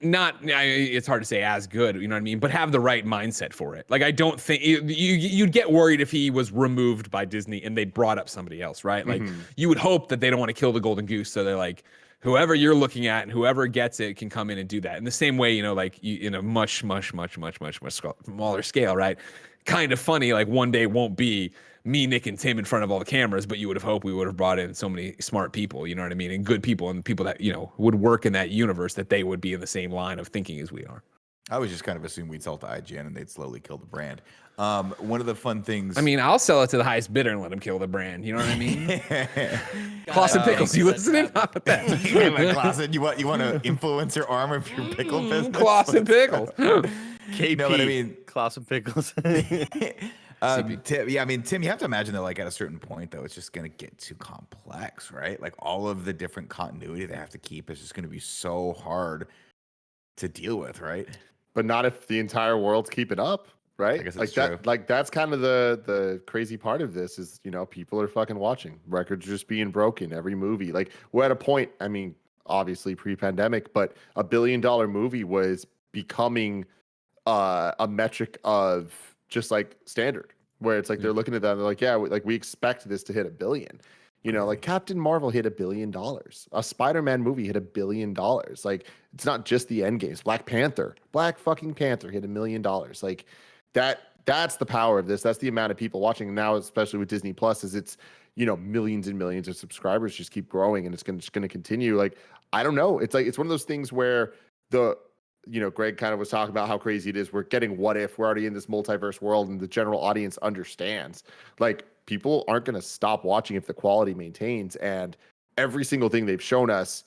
not, it's hard to say as good, you know what I mean, but have the right mindset for it. Like, I don't think you'd get worried if he was removed by Disney and they brought up somebody else, right? Like, you would hope that they don't want to kill the golden goose, so they're like, whoever you're looking at and whoever gets it can come in and do that. In the same way, you know, like in a much smaller scale, right? Kind of funny, like one day won't be me, Nick, and Tim in front of all the cameras, but you would have hoped we would have brought in so many smart people, you know what I mean? And good people and people that, you know, would work in that universe, that they would be in the same line of thinking as we are. I was just kind of assume we'd sell to IGN and they'd slowly kill the brand. One of the fun things. I mean, I'll sell it to the highest bidder and let him kill the brand. You know what I mean? Claus and Pickles, you listening? How about that? Claus, you want to influencer arm of your pickle business? Claus and Pickles. KP, No, but I mean, Claus and Pickles. Tim, yeah, I mean, Tim, you have to imagine that, like, at a certain point, though, it's just going to get too complex, right? Like, all of the different continuity they have to keep is just going to be so hard to deal with, right? But not if the entire world's keeping up, right? I guess like it's that. true. Like that's kind of the crazy part of this is, you know, people are fucking watching. Records just being broken every movie. Like, we're at a point. I mean, obviously pre-pandemic, but $1 billion movie was becoming a metric of just like standard, where it's like they're looking at that and they're like, yeah, we expect this to hit $1 billion. You know, like Captain Marvel hit $1 billion. A Spider-Man movie hit $1 billion. Like, it's not just the end games. Black fucking Panther hit $1 million. Like, that's the power of this. That's the amount of people watching now, especially with Disney Plus, is it's, you know, millions and millions of subscribers just keep growing, and it's just going to continue. Like, I don't know. It's like, it's one of those things where you know, Greg kind of was talking about how crazy it is. We're getting What If. We're already in this multiverse world, and the general audience understands. Like, people aren't going to stop watching if the quality maintains. And every single thing they've shown us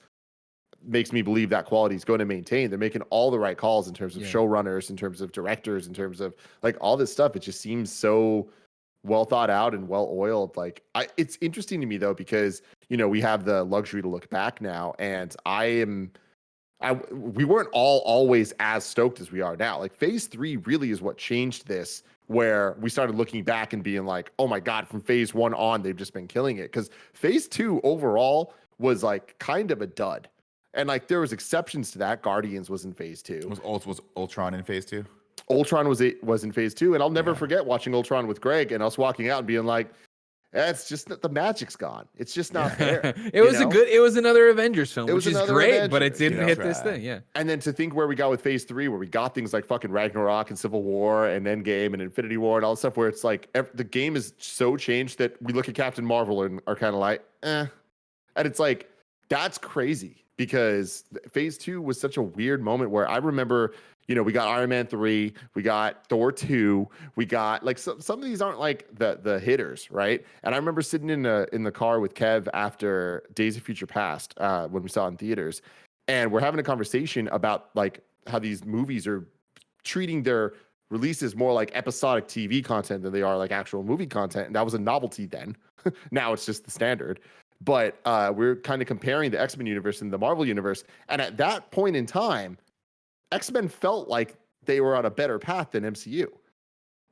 makes me believe that quality is going to maintain. They're making all the right calls in terms of showrunners, in terms of directors, in terms of like all this stuff. It just seems so well thought out and well oiled. Like, it's interesting to me though, because, you know, we have the luxury to look back now, and we weren't always as stoked as we are now. Like, phase 3 really is what changed this, where we started looking back and being like, oh my God, from phase 1 on, they've just been killing it. Because phase 2 overall was like kind of a dud. And like, there was exceptions to that. Guardians was in phase 2. Was Ultron in phase 2? Ultron was in phase 2. And I'll never forget watching Ultron with Greg and us walking out and being like, it's just that the magic's gone. It's just not there. It was another Avengers film, which is great, but it didn't hit this thing. Yeah. And then to think where we got with phase 3, where we got things like fucking Ragnarok and Civil War and Endgame and Infinity War and all this stuff, where it's like the game is so changed that we look at Captain Marvel and are kind of like, eh. And it's like, that's crazy, because phase 2 was such a weird moment where I remember, you know, we got Iron Man 3, we got Thor 2, we got like some of these aren't like the hitters, right? And I remember sitting in the car with Kev after Days of Future Past when we saw it in theaters, and we're having a conversation about like how these movies are treating their releases more like episodic TV content than they are like actual movie content, and that was a novelty then. Now it's just the standard. But we're kind of comparing the X-Men universe and the Marvel universe, and at that point in time, X-Men felt like they were on a better path than MCU,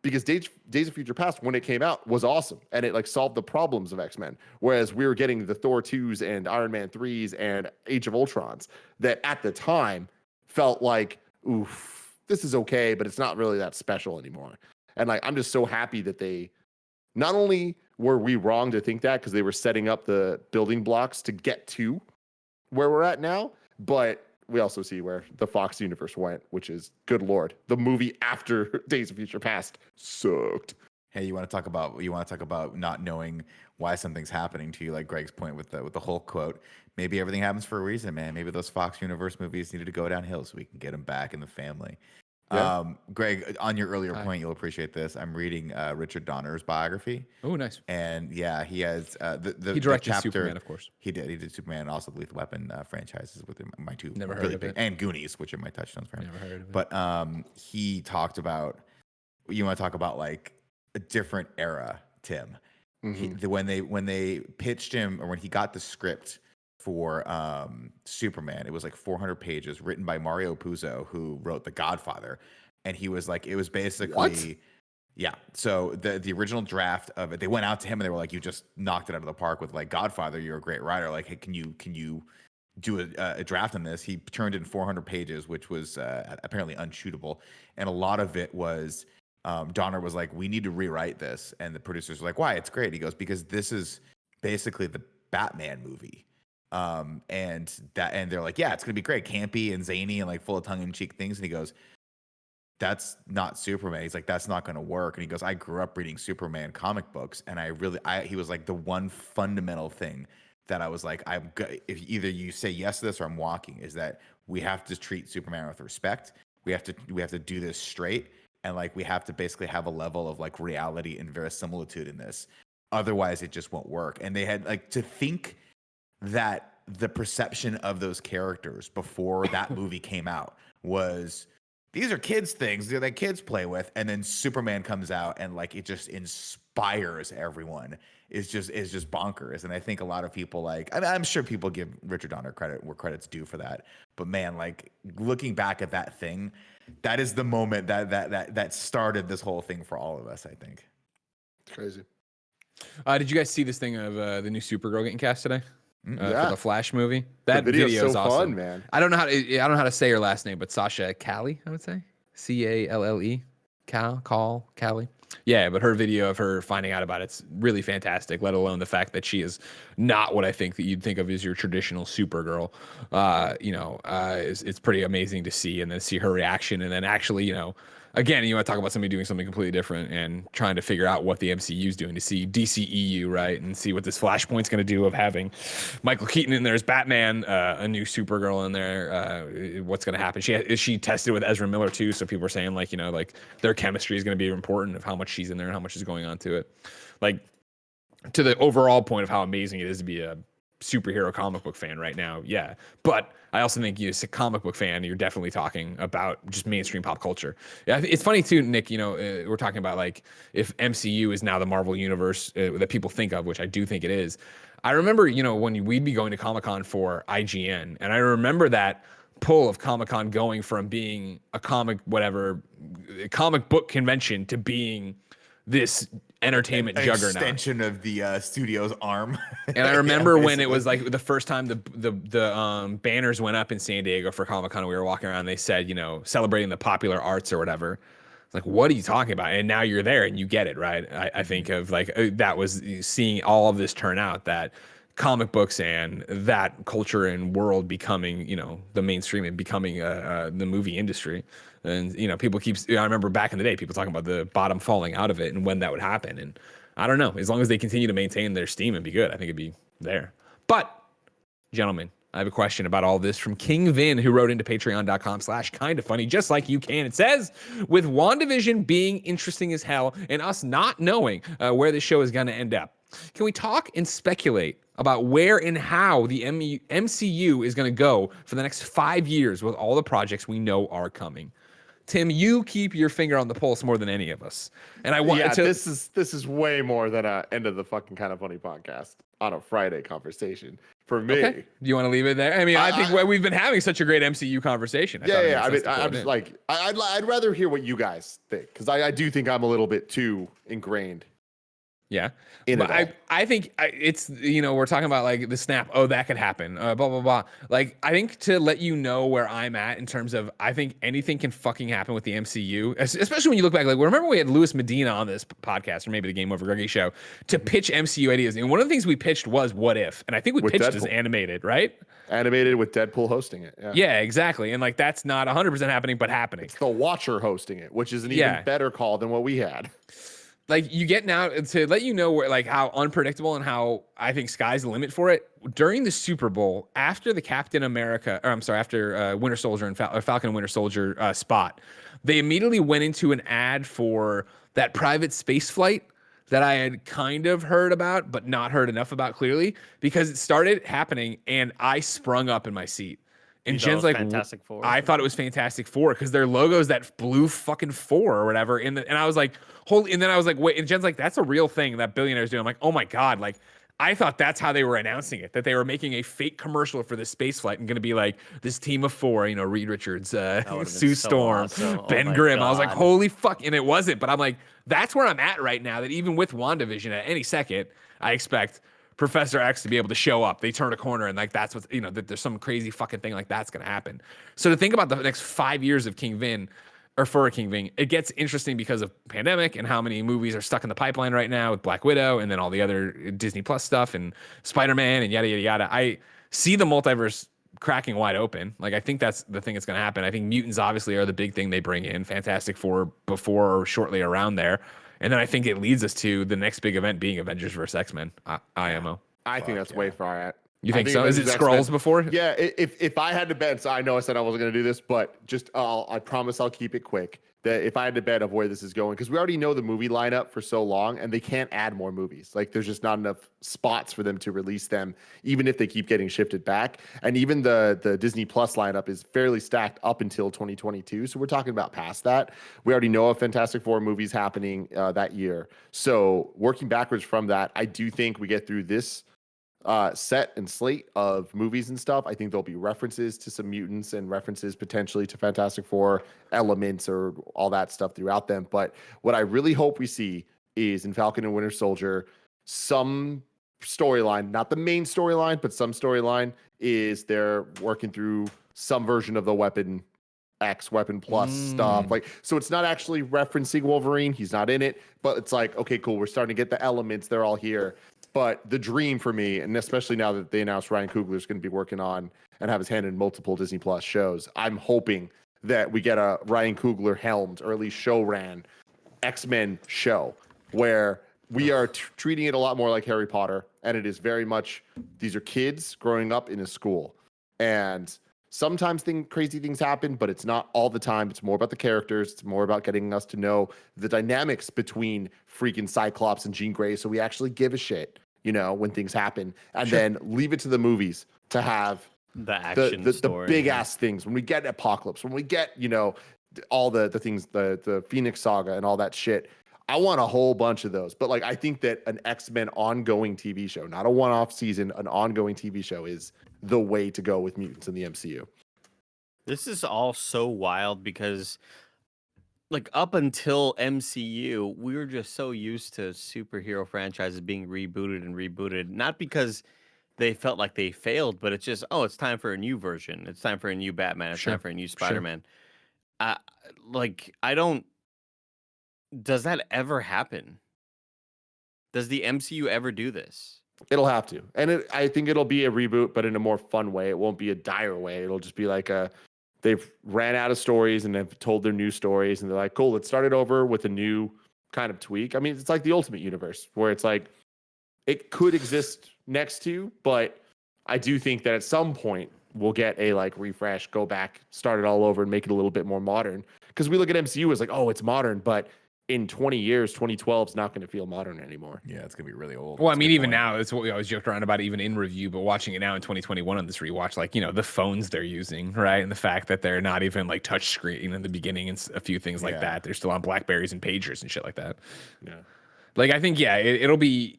because Days of Future Past, when it came out, was awesome, and it like solved the problems of X-Men. Whereas we were getting the Thor 2s and Iron Man 3s and Age of Ultrons that at the time felt like, oof, this is okay, but it's not really that special anymore. And like, I'm just so happy that they, not only were we wrong to think that, because they were setting up the building blocks to get to where we're at now, but we also see where the Fox universe went, which is, good Lord, the movie after Days of Future Past sucked. Hey, you want to talk about not knowing why something's happening to you, like Greg's point with the Hulk quote. Maybe everything happens for a reason, man. Maybe those Fox universe movies needed to go downhill so we can get them back in the family. Yeah. Greg, on your earlier point, you'll appreciate this. I'm reading Richard Donner's biography. Oh, nice. And yeah, he has he directed chapter, Superman, of course. He did Superman and also the Lethal Weapon franchises with my two. Never really heard of big, it. and Goonies, which are my touchdowns for him. Never heard of it. But he talked about, you want to talk about like a different era, Tim. Mm-hmm. When they pitched him, or when he got the script for Superman, it was like 400 pages, written by Mario Puzo, who wrote The Godfather. and he was like, it was basically. Yeah. So the original draft of it, they went out to him and they were like, "You just knocked it out of the park with like Godfather. You're a great writer. Like, hey, can you do a draft on this?" He turned in 400 pages, which was apparently unshootable, and a lot of it was Donner was like, "We need to rewrite this," and the producers were like, "Why? It's great." He goes, "Because this is basically the Batman movie." And they're like, "Yeah, it's gonna be great, campy and zany and like full of tongue-in-cheek things." And he goes, "That's not Superman." He's like, "That's not going to work." And he goes, "I grew up reading Superman comic books, and he was like, the one fundamental thing that I was like, if either you say yes to this or I'm walking, is that we have to treat Superman with respect. We have to do this straight, and like we have to basically have a level of like reality and verisimilitude in this. Otherwise, it just won't work." And they had like to think that the perception of those characters before that movie came out was, these are kids things that kids play with, and then Superman comes out and like it just inspires everyone. Is just bonkers. And I think a lot of people I'm sure people give Richard Donner credit where credit's due for that. But man, like looking back at that thing, that is the moment that started this whole thing for all of us, I think. It's crazy. Did you guys see this thing of the new Supergirl getting cast today? Yeah. For the Flash movie. That The video's video is so awesome, fun, man. I don't know how to say her last name, but Sasha Calle, I would say. Calle. Calle. Yeah, but her video of her finding out about it's really fantastic, let alone the fact that she is not what I think that you'd think of as your traditional Supergirl. It's pretty amazing to see, and then see her reaction, and then actually, again, you want to talk about somebody doing something completely different and trying to figure out what the MCU is doing, to see DCEU, right? And see what this Flashpoint's going to do of having Michael Keaton in there as Batman, a new Supergirl in there. What's going to happen? She tested with Ezra Miller too. So people are saying like their chemistry is going to be important of how much she's in there and how much is going on to it. Like to the overall point of how amazing it is to be a superhero comic book fan right now. Yeah. But I also think as a comic book fan, you're definitely talking about just mainstream pop culture. Yeah, it's funny too, Nick, we're talking about like if MCU is now the Marvel universe that people think of, which I do think it is. I remember, when we'd be going to Comic-Con for IGN, and I remember that pull of Comic-Con going from being a comic book convention to being this entertainment juggernaut. Extension of the studio's arm. And I remember when it was like the first time the banners went up in San Diego for Comic-Con, we were walking around, they said, celebrating the popular arts or whatever. It's like, what are you talking about? And now you're there and you get it, right? I think of like, that was seeing all of this turn out, that comic books and that culture and world becoming, the mainstream and becoming the movie industry. And, people I remember back in the day, people talking about the bottom falling out of it and when that would happen. And I don't know, as long as they continue to maintain their steam and be good, I think it'd be there. But gentlemen, I have a question about all this from King Vin, who wrote into patreon.com/kindafunny, just like you can. It says, with WandaVision being interesting as hell and us not knowing where the show is going to end up, can we talk and speculate about where and how the MCU is going to go for the next 5 years with all the projects we know are coming? Tim, you keep your finger on the pulse more than any of us. And I want to... This is way more than a end of the fucking Kind of Funny podcast on a Friday conversation for me. Okay. Do you want to leave it there? I mean, I think we've been having such a great MCU conversation. I'd rather hear what you guys think, because I do think I'm a little bit too ingrained. Yeah. But I think it's, we're talking about like the snap. Oh, that could happen. Blah, blah, blah. Like, I think to let you know where I'm at in terms of, I think anything can fucking happen with the MCU, especially when you look back. Like, remember we had Louis Medina on this podcast, or maybe the Game Over Greggy show, to pitch MCU ideas. And one of the things we pitched was What If? And I think we pitched as animated, right? Animated with Deadpool hosting it. Yeah, exactly. And like, that's not 100% happening, but happening. It's the Watcher hosting it, which is an even better call than what we had. Like, you get now to let you know where, like, how unpredictable and how I think sky's the limit for it. During the Super Bowl, after the after Winter Soldier and Falcon and Winter Soldier spot, they immediately went into an ad for that private space flight that I had kind of heard about, but not heard enough about clearly, because it started happening and I sprung up in my seat. And Jen's like, Fantastic Four. I thought it was Fantastic Four because their logo is that blue fucking 4 or whatever. And I was like, holy, and then I was like, wait, and Jen's like, that's a real thing that billionaires do. I'm like, oh my God. Like, I thought that's how they were announcing it, that they were making a fake commercial for the space flight and going to be like this team of 4, you know, Reed Richards, would've been Sue so Storm, awesome. Oh Ben my Grimm. I was like, God. holy fuck. And it wasn't. But I'm like, that's where I'm at right now, that even with WandaVision at any second, I expect Professor X to be able to show up. They turn a corner and like that's what, you know, that there's some crazy fucking thing like that's going to happen. So to think about the next 5 years of King Vin, or for King Ving, it gets interesting because of pandemic and how many movies are stuck in the pipeline right now with Black Widow and then all the other Disney Plus stuff and Spider-Man and yada, yada, yada. I see the multiverse cracking wide open. Like, I think that's the thing that's going to happen. I think mutants obviously are the big thing they bring in. Fantastic Four before or shortly around there. And then I think it leads us to the next big event being Avengers vs. X-Men, IMO. I think that's way far out. You think I so? Is it Avengers Skrulls X-Men- before? Yeah, if I had to bet, so I know I said I wasn't going to do this, but just I promise I'll keep it quick. That if I had to bet of where this is going, because we already know the movie lineup for so long, and they can't add more movies. Like, there's just not enough spots for them to release them, even if they keep getting shifted back. And even the Disney Plus lineup is fairly stacked up until 2022. So we're talking about past that. We already know of Fantastic Four movies happening that year. So working backwards from that, I do think we get through this set and slate of movies and stuff. I think there'll be references to some mutants and references potentially to Fantastic Four elements or all that stuff throughout them. But what I really hope we see is in Falcon and Winter Soldier, some storyline, not the main storyline, but some storyline is they're working through some version of the Weapon X, Weapon Plus stuff. Like, so it's not actually referencing Wolverine. He's not in it, but it's like, okay, cool. We're starting to get the elements. They're all here. But the dream for me, and especially now that they announced Ryan Coogler is going to be working on and have his hand in multiple Disney Plus shows, I'm hoping that we get a Ryan Coogler helmed or at least show ran X-Men show where we are treating it a lot more like Harry Potter. And it is very much, these are kids growing up in a school. And sometimes crazy things happen, but it's not all the time. It's more about the characters. It's more about getting us to know the dynamics between freaking Cyclops and Jean Grey, so we actually give a shit, you know, when things happen. And then leave it to the movies to have The action story. the big ass things. When we get Apocalypse, when we get, you know, all the things, the Phoenix Saga and all that shit. I want a whole bunch of those. But like, I think that an X-Men ongoing TV show, not a one-off season, an ongoing TV show is the way to go with mutants in the MCU. This is all so wild because, like, up until MCU, we were just so used to superhero franchises being rebooted, not because they felt like they failed, but it's just, oh, it's time for a new version. It's time for a new Batman. It's time for a new Spider-Man. Does that ever happen? Does the MCU ever do this? It'll have to. And I think it'll be a reboot, but in a more fun way. It won't be a dire way. It'll just be like they've ran out of stories and they've told their new stories and they're like, cool, let's start it over with a new kind of tweak. I mean, it's like the Ultimate Universe where it's like, it could exist next to, but I do think that at some point we'll get a like refresh, go back, start it all over and make it a little bit more modern. Because we look at MCU as like, oh, it's modern, but in 20 years, 2012 is not going to feel modern anymore. Yeah, it's going to be really old. Well, I That's a mean, good even point. now, it's what we always joked around about, even in review, but watching it now in 2021 on this rewatch, like, you know, the phones they're using, right? And the fact that they're not even like touch screen in the beginning and a few things like that. They're still on Blackberries and pagers and shit like that. Yeah. Like, I think, yeah, it'll be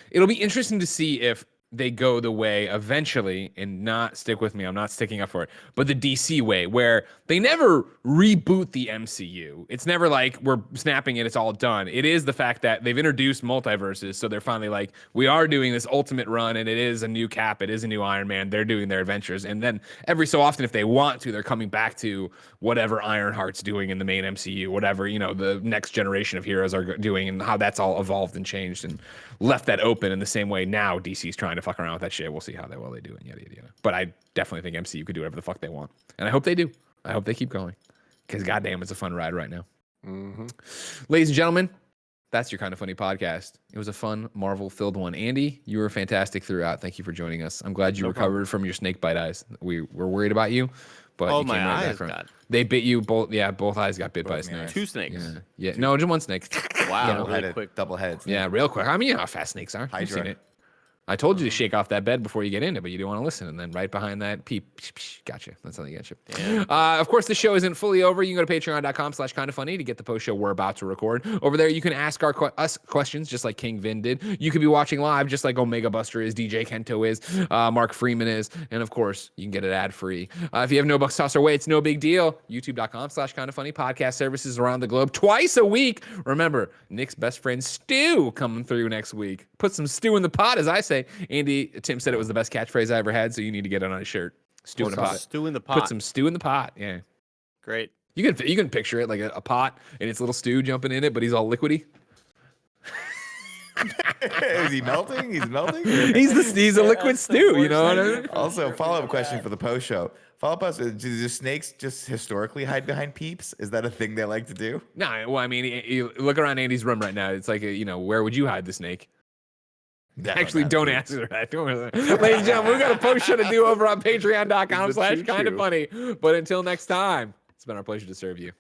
interesting to see if they go the way eventually, and not stick with me, I'm not sticking up for it, but the DC way, where they never reboot the MCU. It's never like we're snapping it, it's all done. It is the fact that they've introduced multiverses, so they're finally like, we are doing this ultimate run, and it is a new Cap, it is a new Iron Man, they're doing their adventures, and then every so often, if they want to, they're coming back to whatever Ironheart's doing in the main MCU, whatever, you know, the next generation of heroes are doing, and how that's all evolved and changed, and left that open in the same way now DC's trying to fuck around with that shit. We'll see how well they do it, yada, yada, yada. But I definitely think MCU could do whatever the fuck they want. And I hope they do. I hope they keep going. Because goddamn, it's a fun ride right now. Mm-hmm. Ladies and gentlemen, that's your Kind of Funny podcast. It was a fun, Marvel-filled one. Andy, you were fantastic throughout. Thank you for joining us. I'm glid you recovered from your snake bite eyes. We were worried about you, but Oh, you my came right back eyes from it. got- They bit you both. Yeah, both eyes got bit by a Both snake. eyes. 2 snakes. Yeah. No, just one snake. Wow, really Double-headed, quick. double heads. Yeah, real quick. I mean, you know how fast snakes are. I've seen Hydra. it. I told you to shake off that bed before you get in it, but you didn't want to listen. And then right behind that, gotcha. That's how they get you. Of course, the show isn't fully over. You can go to patreon.com/kindafunny to get the post show we're about to record. Over there, you can ask us questions just like King Vin did. You could be watching live just like Omega Buster is, DJ Kento is, Mark Freeman is. And of course, you can get it ad free. If you have no bucks toss our way, it's no big deal. YouTube.com/kindafunny. Podcast services around the globe twice a week. Remember, Nick's best friend Stu coming through next week. Put some stew in the pot, as I say. Tim said it was the best catchphrase I ever had, so you need to get it on a shirt. Stew in the pot. Stew in the pot. Put some stew in the pot. Yeah. Great. You can picture it like a pot and it's little stew jumping in it, but he's all liquidy. Is he melting? He's melting? He's a liquid stew, you know what I mean? Also, follow-up question for the post show. Follow-up question, do snakes just historically hide behind peeps? Is that a thing they like to do? No, well, I mean, you look around Andy's room right now. It's like, where would you hide the snake? Actually, don't answer that. Ladies and gentlemen, we've got a post show to do over on patreon.com/kindafunny. But until next time, it's been our pleasure to serve you.